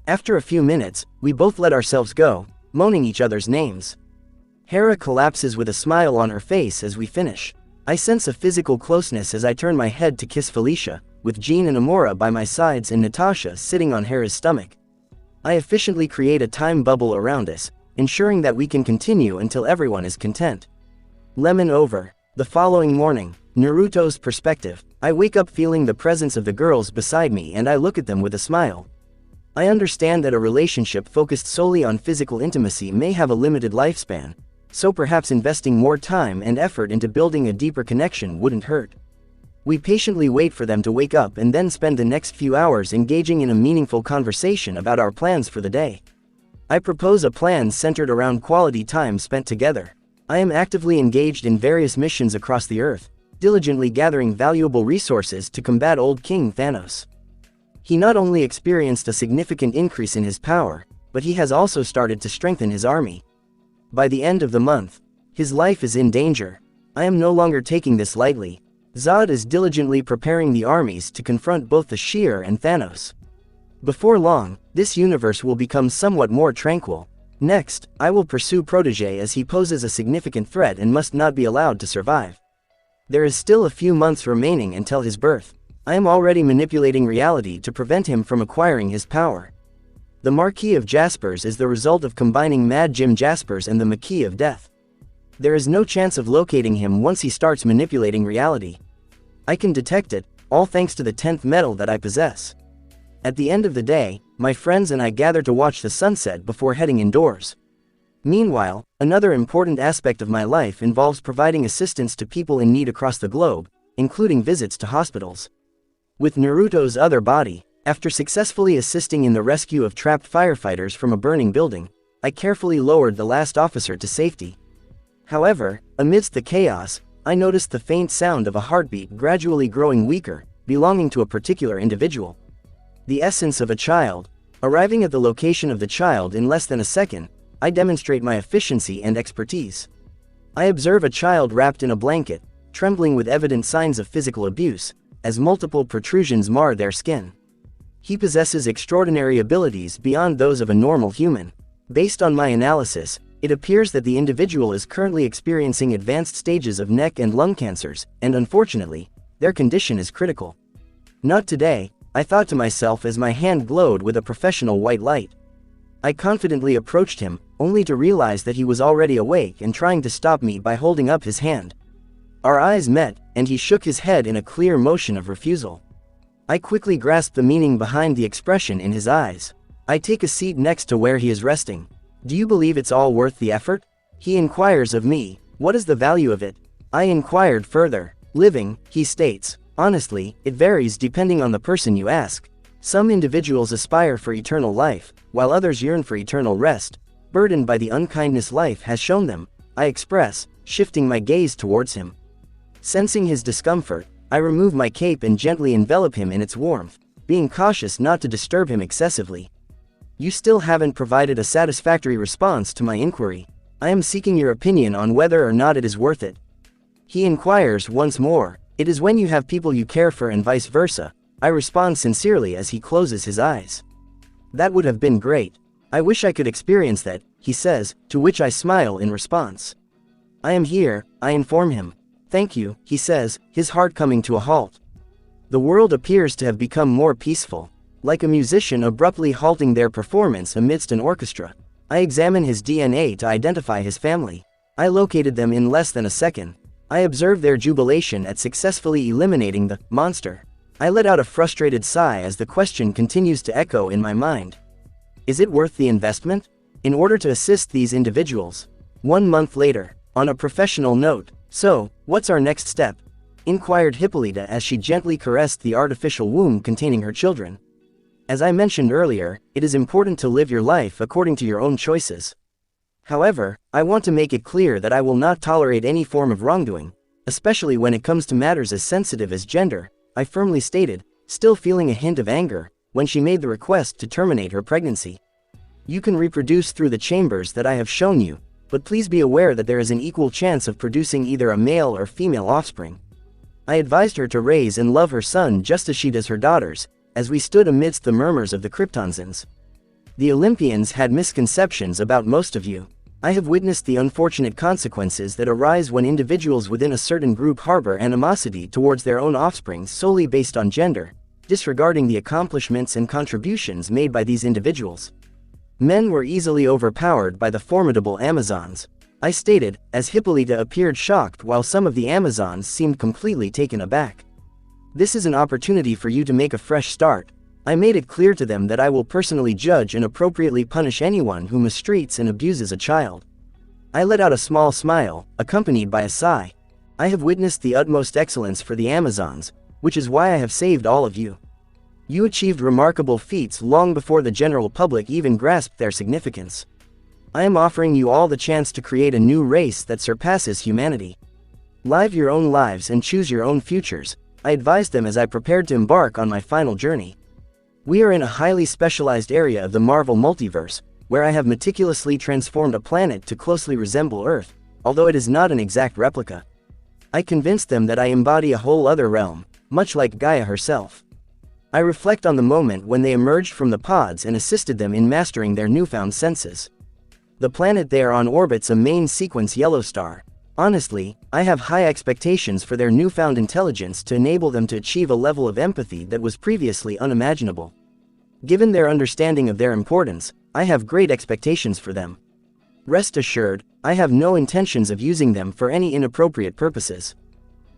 After a few minutes, we both let ourselves go, moaning each other's names. Hera collapses with a smile on her face as we finish. I sense a physical closeness as I turn my head to kiss Felicia, with Jean and Amora by my sides and Natasha sitting on Hera's stomach. I efficiently create a time bubble around us, ensuring that we can continue until everyone is content. Lemon over. The following morning, Naruto's perspective. I wake up feeling the presence of the girls beside me and I look at them with a smile. I understand that a relationship focused solely on physical intimacy may have a limited lifespan, so perhaps investing more time and effort into building a deeper connection wouldn't hurt. We patiently wait for them to wake up and then spend the next few hours engaging in a meaningful conversation about our plans for the day. I propose a plan centered around quality time spent together. I am actively engaged in various missions across the Earth, diligently gathering valuable resources to combat Old King Thanos. He not only experienced a significant increase in his power, but he has also started to strengthen his army. By the end of the month, his life is in danger. I am no longer taking this lightly. Zod is diligently preparing the armies to confront both the Sheer and Thanos. Before long, this universe will become somewhat more tranquil. Next, I will pursue Protégé as he poses a significant threat and must not be allowed to survive. There is still a few months remaining until his birth. I am already manipulating reality to prevent him from acquiring his power. The Marquis of Jaspers is the result of combining Mad Jim Jaspers and the Maquis of Death. There is no chance of locating him once he starts manipulating reality. I can detect it, all thanks to the 10th metal that I possess. At the end of the day, my friends and I gather to watch the sunset before heading indoors. Meanwhile, another important aspect of my life involves providing assistance to people in need across the globe, including visits to hospitals. With Naruto's other body, after successfully assisting in the rescue of trapped firefighters from a burning building, I carefully lowered the last officer to safety. However, amidst the chaos, I noticed the faint sound of a heartbeat gradually growing weaker, belonging to a particular individual. The essence of a child. Arriving at the location of the child in less than a second, I demonstrate my efficiency and expertise. I observe a child wrapped in a blanket, trembling with evident signs of physical abuse, as multiple protrusions mar their skin. He possesses extraordinary abilities beyond those of a normal human. Based on my analysis, it appears that the individual is currently experiencing advanced stages of neck and lung cancers, and unfortunately, their condition is critical. Not today, I thought to myself as my hand glowed with a professional white light. I confidently approached him, only to realize that he was already awake and trying to stop me by holding up his hand. Our eyes met, and he shook his head in a clear motion of refusal. I quickly grasped the meaning behind the expression in his eyes. I take a seat next to where he is resting. Do you believe it's all worth the effort? He inquires of me. What is the value of it? I inquired further. Living, he states. Honestly, it varies depending on the person you ask. Some individuals aspire for eternal life, while others yearn for eternal rest, burdened by the unkindness life has shown them, I express, shifting my gaze towards him. Sensing his discomfort, I remove my cape and gently envelop him in its warmth, being cautious not to disturb him excessively. You still haven't provided a satisfactory response to my inquiry. I am seeking your opinion on whether or not it is worth it. He inquires once more. It is when you have people you care for and vice versa. I respond sincerely as he closes his eyes. That would have been great. I wish I could experience that, he says, to which I smile in response. I am here, I inform him. Thank you, he says, his heart coming to a halt. The world appears to have become more peaceful, like a musician abruptly halting their performance amidst an orchestra. I examine his DNA to identify his family. I located them in less than a second. I observe their jubilation at successfully eliminating the monster. I let out a frustrated sigh as the question continues to echo in my mind. Is it worth the investment? In order to assist these individuals. 1 month later, on a professional note, so, what's our next step? Inquired Hippolyta as she gently caressed the artificial womb containing her children. As I mentioned earlier, it is important to live your life according to your own choices. However, I want to make it clear that I will not tolerate any form of wrongdoing, especially when it comes to matters as sensitive as gender, I firmly stated, still feeling a hint of anger, when she made the request to terminate her pregnancy. You can reproduce through the chambers that I have shown you, but please be aware that there is an equal chance of producing either a male or female offspring. I advised her to raise and love her son just as she does her daughters, as we stood amidst the murmurs of the kryptonians. The Olympians had misconceptions about most of you. I have witnessed the unfortunate consequences that arise when individuals within a certain group harbor animosity towards their own offspring solely based on gender, disregarding the accomplishments and contributions made by these individuals. Men were easily overpowered by the formidable Amazons, I stated, as Hippolyta appeared shocked while some of the Amazons seemed completely taken aback. This is an opportunity for you to make a fresh start. I made it clear to them that I will personally judge and appropriately punish anyone who mistreats and abuses a child. I let out a small smile, accompanied by a sigh. I have witnessed the utmost excellence for the Amazons, which is why I have saved all of you. You achieved remarkable feats long before the general public even grasped their significance. I am offering you all the chance to create a new race that surpasses humanity. Live your own lives and choose your own futures, I advised them as I prepared to embark on my final journey. We are in a highly specialized area of the Marvel Multiverse, where I have meticulously transformed a planet to closely resemble Earth, although it is not an exact replica. I convinced them that I embody a whole other realm, much like Gaia herself. I reflect on the moment when they emerged from the pods and assisted them in mastering their newfound senses. The planet they are on orbits a main sequence yellow star. Honestly, I have high expectations for their newfound intelligence to enable them to achieve a level of empathy that was previously unimaginable. Given their understanding of their importance, I have great expectations for them. Rest assured, I have no intentions of using them for any inappropriate purposes.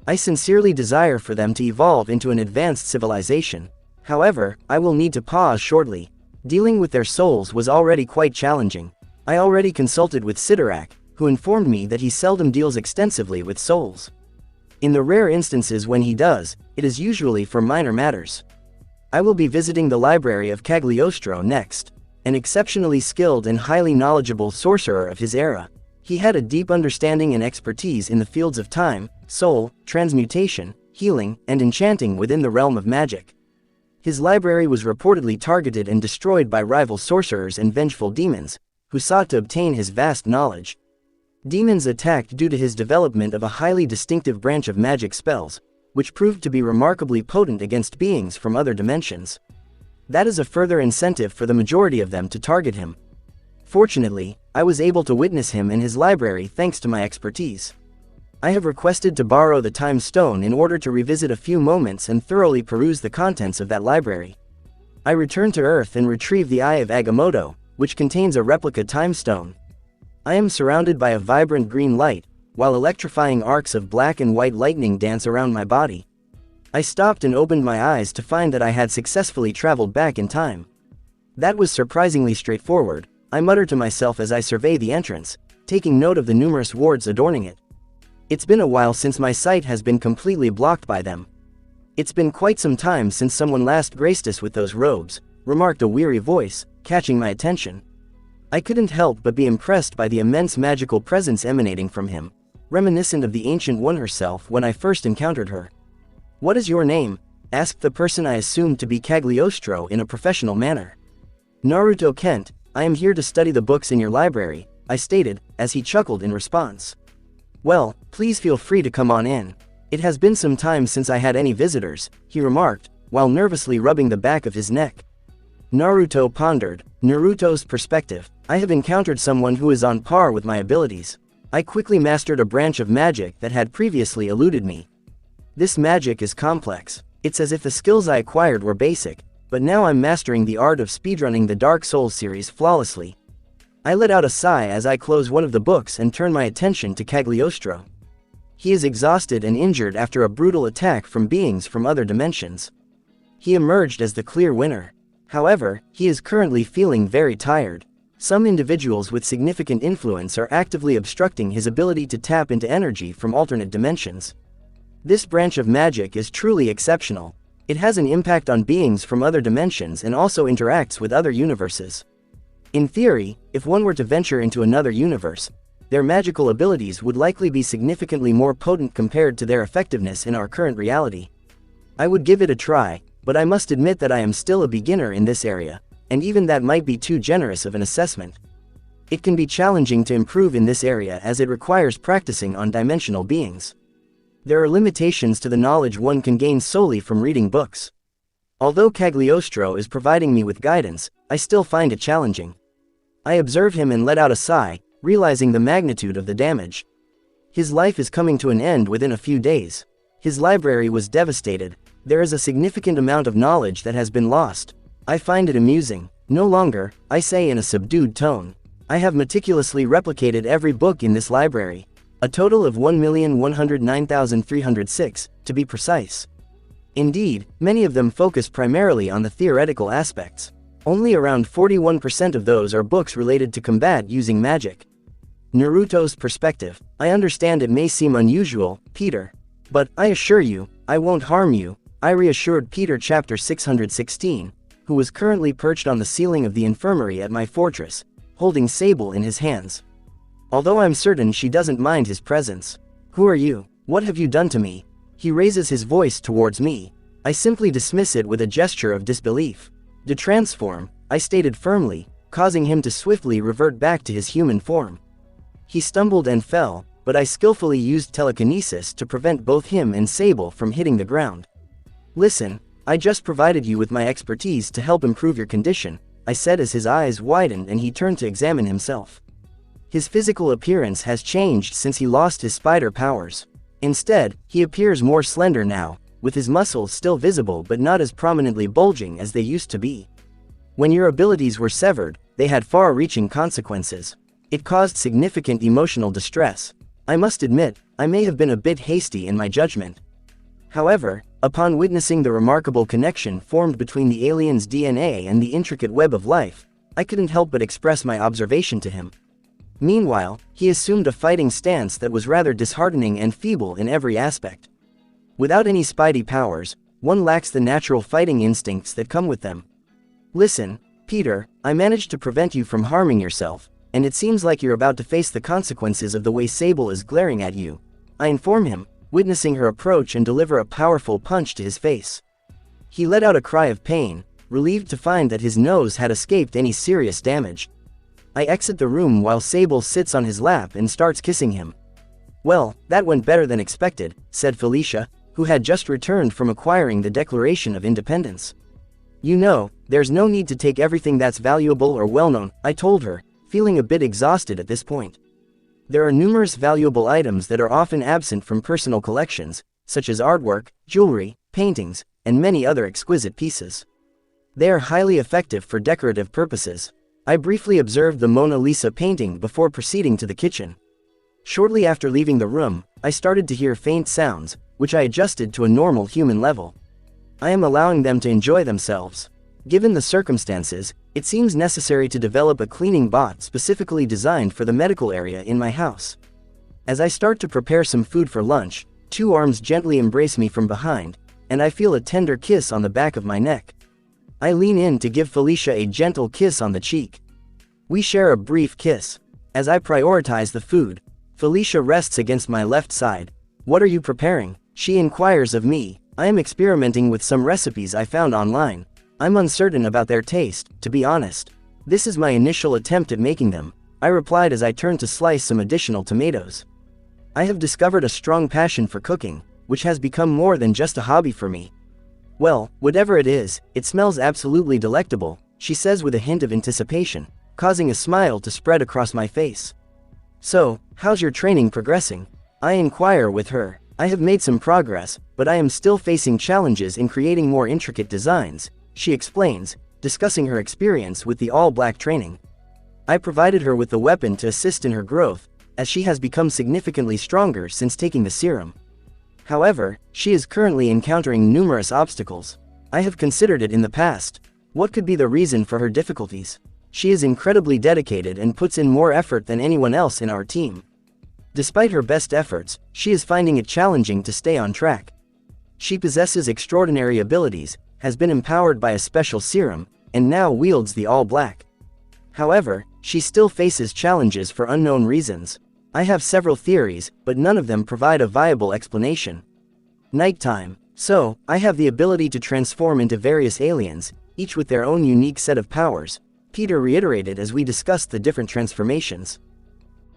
I sincerely desire for them to evolve into an advanced civilization. However, I will need to pause shortly. Dealing with their souls was already quite challenging. I already consulted with Sidorak, who informed me that he seldom deals extensively with souls. In the rare instances when he does, it is usually for minor matters. I will be visiting the library of Cagliostro next, an exceptionally skilled and highly knowledgeable sorcerer of his era. He had a deep understanding and expertise in the fields of time, soul, transmutation, healing, and enchanting within the realm of magic. His library was reportedly targeted and destroyed by rival sorcerers and vengeful demons, who sought to obtain his vast knowledge. Demons attacked due to his development of a highly distinctive branch of magic spells, which proved to be remarkably potent against beings from other dimensions. That is a further incentive for the majority of them to target him. Fortunately, I was able to witness him in his library thanks to my expertise. I have requested to borrow the Time Stone in order to revisit a few moments and thoroughly peruse the contents of that library. I return to Earth and retrieve the Eye of Agamotto, which contains a replica Time Stone. I am surrounded by a vibrant green light, while electrifying arcs of black and white lightning dance around my body. I stopped and opened my eyes to find that I had successfully traveled back in time. That was surprisingly straightforward, I muttered to myself as I survey the entrance, taking note of the numerous wards adorning it. It's been a while since my sight has been completely blocked by them. It's been quite some time since someone last graced us with those robes, remarked a weary voice, catching my attention. I couldn't help but be impressed by the immense magical presence emanating from him, reminiscent of the Ancient One herself when I first encountered her. "What is your name?" asked the person I assumed to be Cagliostro in a professional manner. "Naruto Kent, I am here to study the books in your library," I stated, as he chuckled in response. "Well, please feel free to come on in. It has been some time since I had any visitors," he remarked, while nervously rubbing the back of his neck. Naruto pondered. Naruto's perspective. I have encountered someone who is on par with my abilities. I quickly mastered a branch of magic that had previously eluded me. This magic is complex. It's as if the skills I acquired were basic, but now I'm mastering the art of speedrunning the Dark Souls series flawlessly. I let out a sigh as I close one of the books and turn my attention to Cagliostro. He is exhausted and injured after a brutal attack from beings from other dimensions. He emerged as the clear winner. However, he is currently feeling very tired. Some individuals with significant influence are actively obstructing his ability to tap into energy from alternate dimensions. This branch of magic is truly exceptional. It has an impact on beings from other dimensions and also interacts with other universes. In theory, if one were to venture into another universe, their magical abilities would likely be significantly more potent compared to their effectiveness in our current reality. I would give it a try, but I must admit that I am still a beginner in this area, and even that might be too generous of an assessment. It can be challenging to improve in this area as it requires practicing on dimensional beings. There are limitations to the knowledge one can gain solely from reading books. Although Cagliostro is providing me with guidance, I still find it challenging. I observe him and let out a sigh, realizing the magnitude of the damage. His life is coming to an end within a few days. His library was devastated. There is a significant amount of knowledge that has been lost. I find it amusing. No longer, I say in a subdued tone. I have meticulously replicated every book in this library. A total of 1,109,306, to be precise. Indeed, many of them focus primarily on the theoretical aspects. Only around 41% of those are books related to combat using magic. Naruto's perspective. I understand it may seem unusual, Peter. But, I assure you, I won't harm you, I reassured Peter. Chapter 616, who was currently perched on the ceiling of the infirmary at my fortress, holding Sable in his hands. Although I'm certain she doesn't mind his presence. Who are you? What have you done to me? He raises his voice towards me. I simply dismiss it with a gesture of disbelief. To transform, I stated firmly, causing him to swiftly revert back to his human form. He stumbled and fell, but I skillfully used telekinesis to prevent both him and Sable from hitting the ground. Listen, I just provided you with my expertise to help improve your condition, I said as his eyes widened and he turned to examine himself. His physical appearance has changed since he lost his spider powers. Instead, he appears more slender now, with his muscles still visible but not as prominently bulging as they used to be. When your abilities were severed, they had far-reaching consequences. It caused significant emotional distress. I must admit, I may have been a bit hasty in my judgment. However, upon witnessing the remarkable connection formed between the alien's DNA and the intricate web of life, I couldn't help but express my observation to him. Meanwhile, he assumed a fighting stance that was rather disheartening and feeble in every aspect. Without any spidey powers, one lacks the natural fighting instincts that come with them. Listen, Peter, I managed to prevent you from harming yourself, and it seems like you're about to face the consequences of the way Sable is glaring at you, I inform him, witnessing her approach and deliver a powerful punch to his face. He let out a cry of pain, relieved to find that his nose had escaped any serious damage. I exit the room while Sable sits on his lap and starts kissing him. Well, that went better than expected, said Felicia, who had just returned from acquiring the Declaration of Independence. You know, there's no need to take everything that's valuable or well-known, I told her, feeling a bit exhausted at this point. There are numerous valuable items that are often absent from personal collections, such as artwork, jewelry, paintings, and many other exquisite pieces. They are highly effective for decorative purposes. I briefly observed the Mona Lisa painting before proceeding to the kitchen. Shortly after leaving the room, I started to hear faint sounds, which I adjusted to a normal human level. I am allowing them to enjoy themselves. Given the circumstances, it seems necessary to develop a cleaning bot specifically designed for the medical area in my house. As I start to prepare some food for lunch, two arms gently embrace me from behind, and I feel a tender kiss on the back of my neck. I lean in to give Felicia a gentle kiss on the cheek. We share a brief kiss. As I prioritize the food, Felicia rests against my left side. What are you preparing? She inquires of me. I am experimenting with some recipes I found online. I'm uncertain about their taste, to be honest. This is my initial attempt at making them, I replied as I turned to slice some additional tomatoes. I have discovered a strong passion for cooking, which has become more than just a hobby for me. Well, whatever it is, it smells absolutely delectable, she says with a hint of anticipation, causing a smile to spread across my face. So, how's your training progressing? I inquire with her. I have made some progress, but I am still facing challenges in creating more intricate designs, she explains, discussing her experience with the all-black training. I provided her with the weapon to assist in her growth, as she has become significantly stronger since taking the serum. However, she is currently encountering numerous obstacles. I have considered it in the past. What could be the reason for her difficulties? She is incredibly dedicated and puts in more effort than anyone else in our team. Despite her best efforts, she is finding it challenging to stay on track. She possesses extraordinary abilities, has been empowered by a special serum, and now wields the all-black. However, she still faces challenges for unknown reasons. I have several theories, but none of them provide a viable explanation. Nighttime. So, I have the ability to transform into various aliens, each with their own unique set of powers, Peter reiterated as we discussed the different transformations.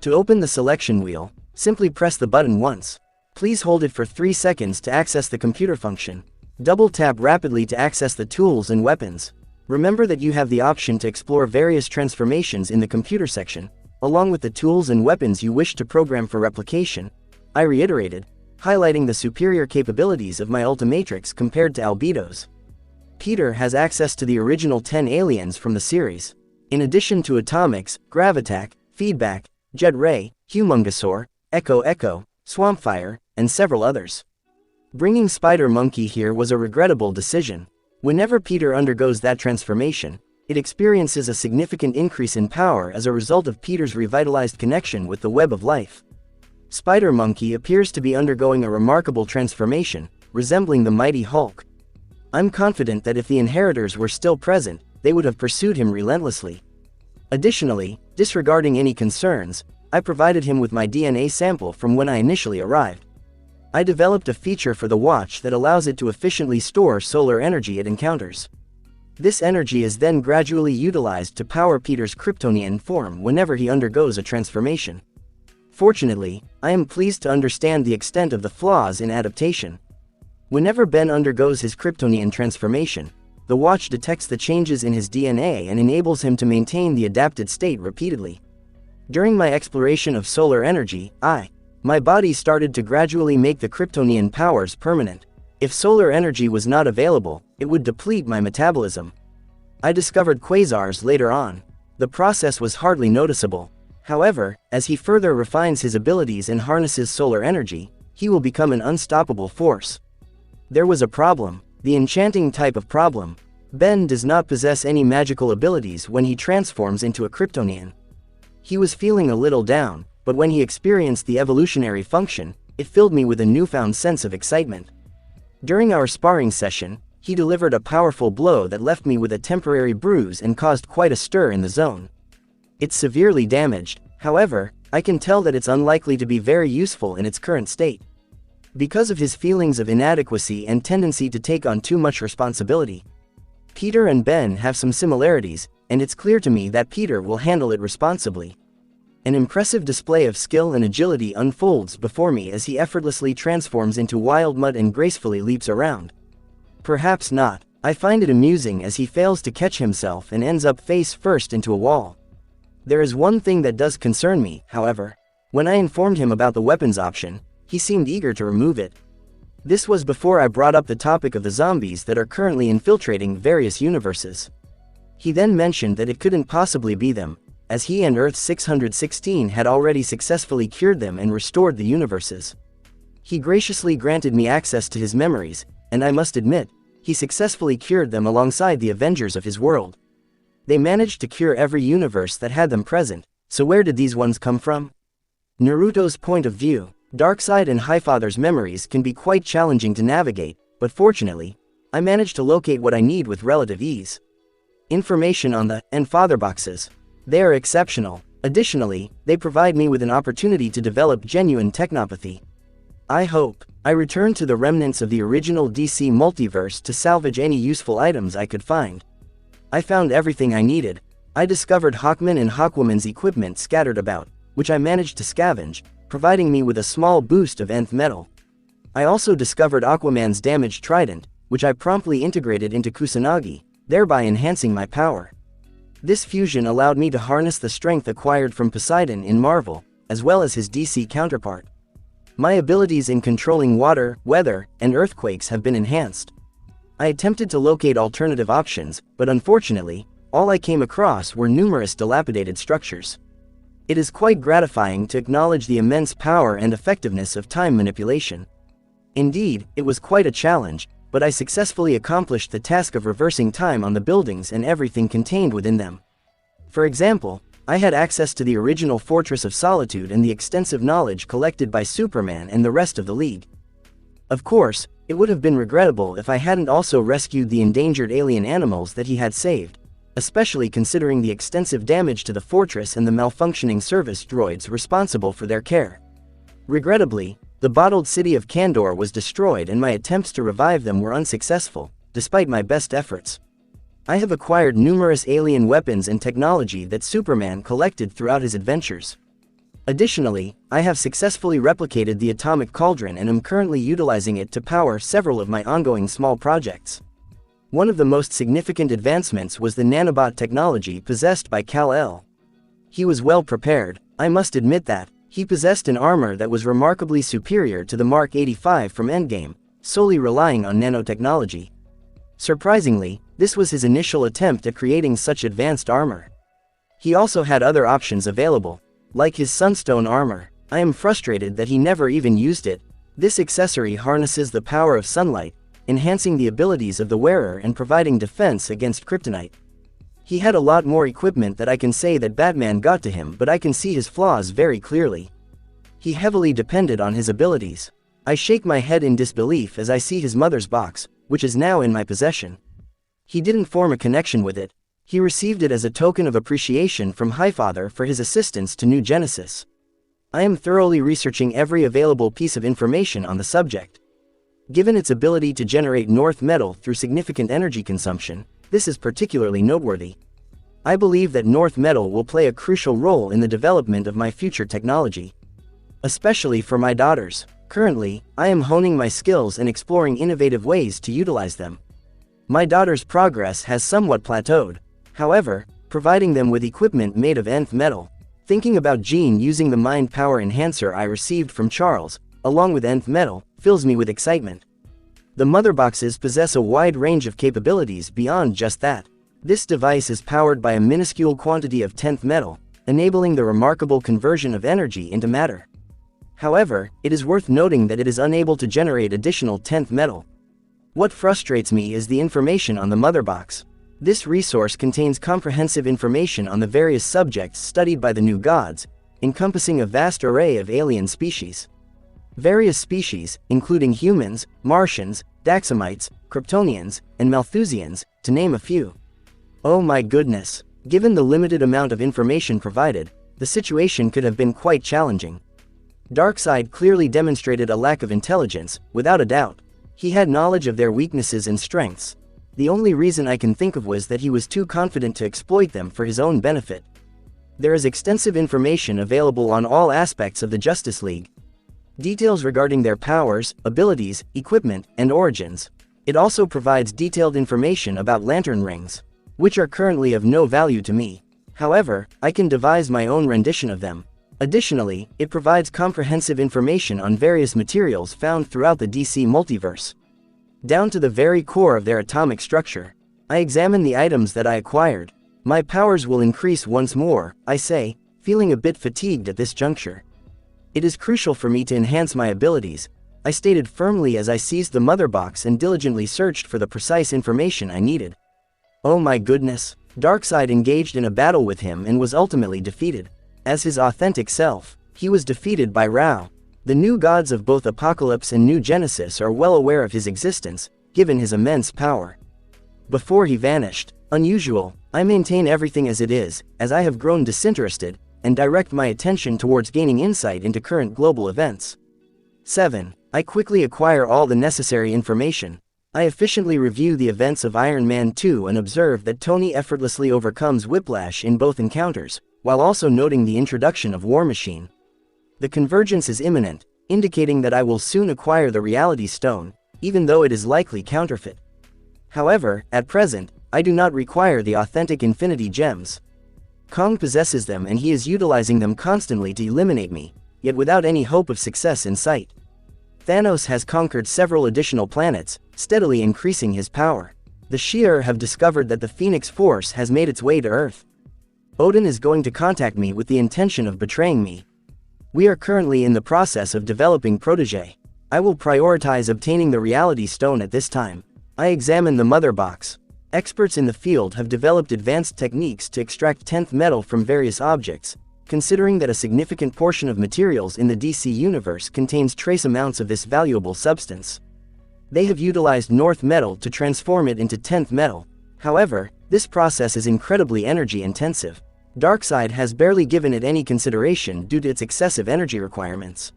To open the selection wheel, simply press the button once. Please hold it for 3 seconds to access the computer function. Double tap rapidly to access the tools and weapons. Remember that you have the option to explore various transformations in the computer section, along with the tools and weapons you wish to program for replication. I reiterated, highlighting the superior capabilities of my Omnitrix compared to Albedo's. Peter has access to the original 10 aliens from the series, in addition to Atomics, Gravitac, Feedback, Jet Ray, Humongousaur, Echo, Swampfire, and several others. Bringing Spider Monkey here was a regrettable decision. Whenever Peter undergoes that transformation, it experiences a significant increase in power as a result of Peter's revitalized connection with the web of life. Spider Monkey appears to be undergoing a remarkable transformation, resembling the mighty Hulk. I'm confident that if the inheritors were still present, they would have pursued him relentlessly. Additionally, disregarding any concerns, I provided him with my DNA sample from when I initially arrived. I developed a feature for the watch that allows it to efficiently store solar energy it encounters. This energy is then gradually utilized to power Peter's kryptonian form whenever he undergoes a transformation. Fortunately, I am pleased to understand the extent of the flaws in adaptation. Whenever Ben undergoes his kryptonian transformation, the watch detects the changes in his DNA and enables him to maintain the adapted state repeatedly. During my exploration of solar energy, my body started to gradually make the kryptonian powers permanent. If solar energy was not available, it would deplete my metabolism. I discovered quasars later on. The process was hardly noticeable. However, as he further refines his abilities and harnesses solar energy, he will become an unstoppable force. There was a problem, the enchanting type of problem. Ben does not possess any magical abilities when he transforms into a kryptonian. He was feeling a little down, but when he experienced the evolutionary function, it filled me with a newfound sense of excitement. During our sparring session, he delivered a powerful blow that left me with a temporary bruise and caused quite a stir in the zone. It's severely damaged, however, I can tell that it's unlikely to be very useful in its current state. Because of his feelings of inadequacy and tendency to take on too much responsibility. Peter and Ben have some similarities, and it's clear to me that Peter will handle it responsibly. An impressive display of skill and agility unfolds before me as he effortlessly transforms into wild mud and gracefully leaps around. Perhaps not. I find it amusing as he fails to catch himself and ends up face first into a wall. There is one thing that does concern me, however. When I informed him about the weapons option, he seemed eager to remove it. This was before I brought up the topic of the zombies that are currently infiltrating various universes. He then mentioned that it couldn't possibly be them, as he and Earth 616 had already successfully cured them and restored the universes. He graciously granted me access to his memories, and I must admit, he successfully cured them alongside the Avengers of his world. They managed to cure every universe that had them present, so where did these ones come from? Naruto's point of view. Darkseid and Highfather's memories can be quite challenging to navigate, but fortunately, I managed to locate what I need with relative ease. Information on the and Father boxes. They are exceptional. Additionally, they provide me with an opportunity to develop genuine technopathy. I returned to the remnants of the original DC Multiverse to salvage any useful items I could find. I found everything I needed. I discovered Hawkman and Hawkwoman's equipment scattered about, which I managed to scavenge, providing me with a small boost of nth metal. I also discovered Aquaman's damaged trident, which I promptly integrated into Kusanagi, thereby enhancing my power. This fusion allowed me to harness the strength acquired from Poseidon in Marvel, as well as his DC counterpart. My abilities in controlling water, weather, and earthquakes have been enhanced. I attempted to locate alternative options, but unfortunately, all I came across were numerous dilapidated structures. It is quite gratifying to acknowledge the immense power and effectiveness of time manipulation. Indeed, it was quite a challenge, but I successfully accomplished the task of reversing time on the buildings and everything contained within them. For example, I had access to the original Fortress of Solitude and the extensive knowledge collected by Superman and the rest of the League. Of course, it would have been regrettable if I hadn't also rescued the endangered alien animals that he had saved, especially considering the extensive damage to the fortress and the malfunctioning service droids responsible for their care. Regrettably, the bottled city of Kandor was destroyed and my attempts to revive them were unsuccessful, despite my best efforts. I have acquired numerous alien weapons and technology that Superman collected throughout his adventures. Additionally, I have successfully replicated the atomic cauldron and am currently utilizing it to power several of my ongoing small projects. One of the most significant advancements was the nanobot technology possessed by Kal-El. He was well prepared, I must admit that. He possessed an armor that was remarkably superior to the Mark 85 from Endgame, solely relying on nanotechnology. Surprisingly, this was his initial attempt at creating such advanced armor. He also had other options available, like his Sunstone armor. I am frustrated that he never even used it. This accessory harnesses the power of sunlight, enhancing the abilities of the wearer and providing defense against kryptonite. He had a lot more equipment that I can say that Batman got to him, but I can see his flaws very clearly. He heavily depended on his abilities. I shake my head in disbelief as I see his mother's box, which is now in my possession. He didn't form a connection with it. He received it as a token of appreciation from Highfather for his assistance to New Genesis. I am thoroughly researching every available piece of information on the subject. Given its ability to generate North metal through significant energy consumption, this is particularly noteworthy. I believe that North metal will play a crucial role in the development of my future technology. Especially for my daughters. Currently, I am honing my skills and exploring innovative ways to utilize them. My daughter's progress has somewhat plateaued. However, providing them with equipment made of nth metal. Thinking about Jean using the mind power enhancer I received from Charles, along with nth metal, fills me with excitement. The mother boxes possess a wide range of capabilities beyond just that. This device is powered by a minuscule quantity of 10th metal, enabling the remarkable conversion of energy into matter. However, it is worth noting that it is unable to generate additional 10th metal. What frustrates me is the information on the mother box. This resource contains comprehensive information on the various subjects studied by the new gods, encompassing a vast array of alien species. Various species, including humans, Martians, Daxamites, Kryptonians, and Malthusians, to name a few. Oh my goodness! Given the limited amount of information provided, the situation could have been quite challenging. Darkseid clearly demonstrated a lack of intelligence, without a doubt. He had knowledge of their weaknesses and strengths. The only reason I can think of was that he was too confident to exploit them for his own benefit. There is extensive information available on all aspects of the Justice League. Details regarding their powers, abilities, equipment, and origins. It also provides detailed information about lantern rings, which are currently of no value to me. However, I can devise my own rendition of them. Additionally, it provides comprehensive information on various materials found throughout the DC multiverse, down to the very core of their atomic structure. I examine the items that I acquired. My powers will increase once more, I say, feeling a bit fatigued at this juncture. It is crucial for me to enhance my abilities, I stated firmly as I seized the mother box and diligently searched for the precise information I needed. Oh my goodness! Darkseid engaged in a battle with him and was ultimately defeated. As his authentic self, he was defeated by Rao. The new gods of both Apocalypse and New Genesis are well aware of his existence, given his immense power. Before he vanished, unusual, I maintain everything as it is, as I have grown disinterested, and direct my attention towards gaining insight into current global events. 7. I quickly acquire all the necessary information. I efficiently review the events of Iron Man 2 and observe that Tony effortlessly overcomes Whiplash in both encounters, while also noting the introduction of War Machine. The convergence is imminent, indicating that I will soon acquire the Reality Stone, even though it is likely counterfeit. However, at present, I do not require the authentic Infinity Gems. Kong possesses them and he is utilizing them constantly to eliminate me, yet without any hope of success in sight. Thanos has conquered several additional planets, steadily increasing his power. The Shear have discovered that the Phoenix Force has made its way to Earth. Odin is going to contact me with the intention of betraying me. We are currently in the process of developing Protégé. I will prioritize obtaining the Reality Stone at this time. I examine the Mother Box. Experts in the field have developed advanced techniques to extract 10th metal from various objects, considering that a significant portion of materials in the DC universe contains trace amounts of this valuable substance. They have utilized North metal to transform it into 10th metal. However, this process is incredibly energy intensive. Darkseid has barely given it any consideration due to its excessive energy requirements.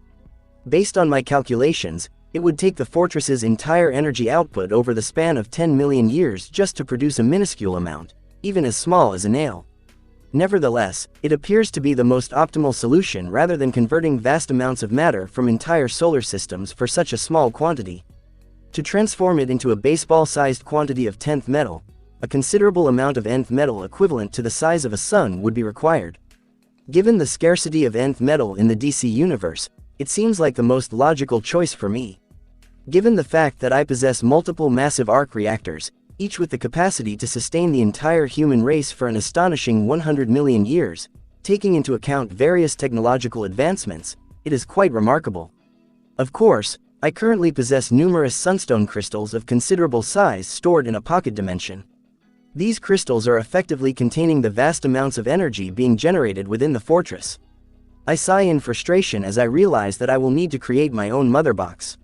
Based on my calculations, it would take the fortress's entire energy output over the span of 10 million years just to produce a minuscule amount, even as small as a nail. Nevertheless, it appears to be the most optimal solution rather than converting vast amounts of matter from entire solar systems for such a small quantity. To transform it into a baseball-sized quantity of 10th metal, a considerable amount of nth metal equivalent to the size of a sun would be required. Given the scarcity of nth metal in the DC universe, it seems like the most logical choice for me. Given the fact that I possess multiple massive arc reactors, each with the capacity to sustain the entire human race for an astonishing 100 million years, taking into account various technological advancements, it is quite remarkable. Of course, I currently possess numerous sunstone crystals of considerable size stored in a pocket dimension. These crystals are effectively containing the vast amounts of energy being generated within the fortress. I sigh in frustration as I realize that I will need to create my own mother box.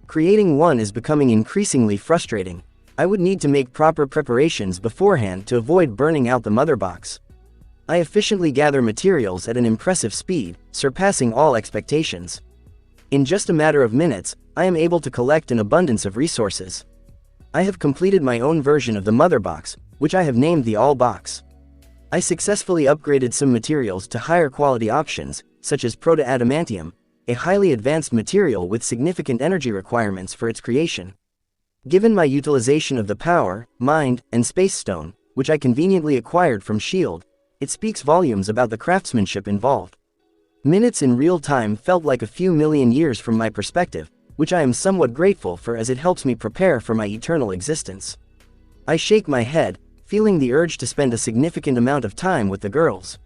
Creating one is becoming increasingly frustrating. I would need to make proper preparations beforehand to avoid burning out the mother box. I efficiently gather materials at an impressive speed, surpassing all expectations. In just a matter of minutes, I am able to collect an abundance of resources. I have completed my own version of the mother box, which I have named the All Box. I successfully upgraded some materials to higher quality options, such as proto-adamantium, a highly advanced material with significant energy requirements for its creation. Given my utilization of the power, mind, and space stone, which I conveniently acquired from Shield, it speaks volumes about the craftsmanship involved. Minutes in real time felt like a few million years from my perspective, which I am somewhat grateful for as it helps me prepare for my eternal existence. I shake my head, feeling the urge to spend a significant amount of time with the girls.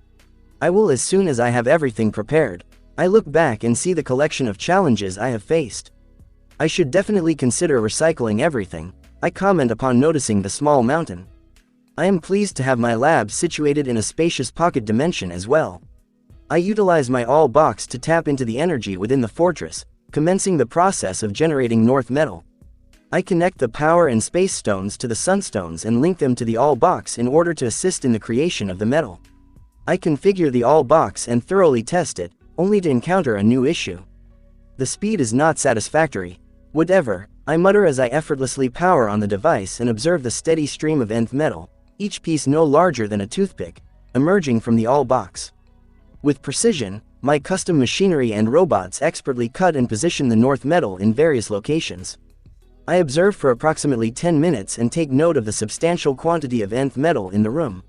I will as soon as I have everything prepared. I look back and see the collection of challenges I have faced. I should definitely consider recycling everything, I comment upon noticing the small mountain. I am pleased to have my lab situated in a spacious pocket dimension as well. I utilize my All Box to tap into the energy within the fortress, commencing the process of generating North metal. I connect the power and space stones to the sunstones and link them to the All Box in order to assist in the creation of the metal. I configure the All Box and thoroughly test it, only to encounter a new issue. The speed is not satisfactory. Whatever, I mutter as I effortlessly power on the device and observe the steady stream of nth metal, each piece no larger than a toothpick, emerging from the All Box. With precision, my custom machinery and robots expertly cut and position the North metal in various locations. I observe for approximately 10 minutes and take note of the substantial quantity of nth metal in the room.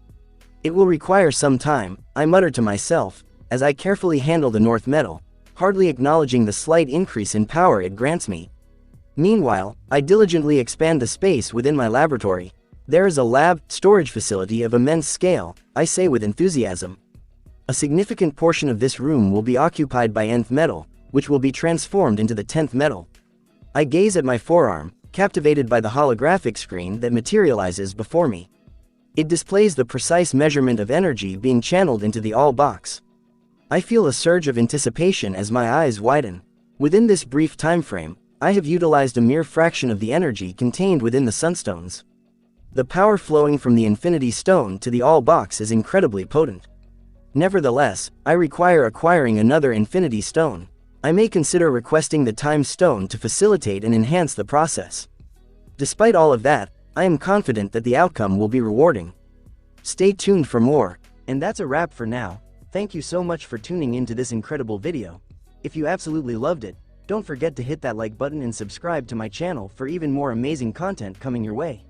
It will require some time, I mutter to myself, as I carefully handle the North metal, hardly acknowledging the slight increase in power it grants me. Meanwhile, I diligently expand the space within my laboratory. There is a lab, storage facility of immense scale, I say with enthusiasm. A significant portion of this room will be occupied by nth metal, which will be transformed into the 10th metal. I gaze at my forearm, captivated by the holographic screen that materializes before me. It displays the precise measurement of energy being channeled into the All Box. I feel a surge of anticipation as my eyes widen. Within this brief time frame, I have utilized a mere fraction of the energy contained within the sunstones. The power flowing from the Infinity Stone to the All Box is incredibly potent. Nevertheless, I require acquiring another Infinity Stone. I may consider requesting the Time Stone to facilitate and enhance the process. Despite all of that, I am confident that the outcome will be rewarding. Stay tuned for more. And that's a wrap for now. Thank you so much for tuning into this incredible video. If you absolutely loved it, don't forget to hit that like button and subscribe to my channel for even more amazing content coming your way.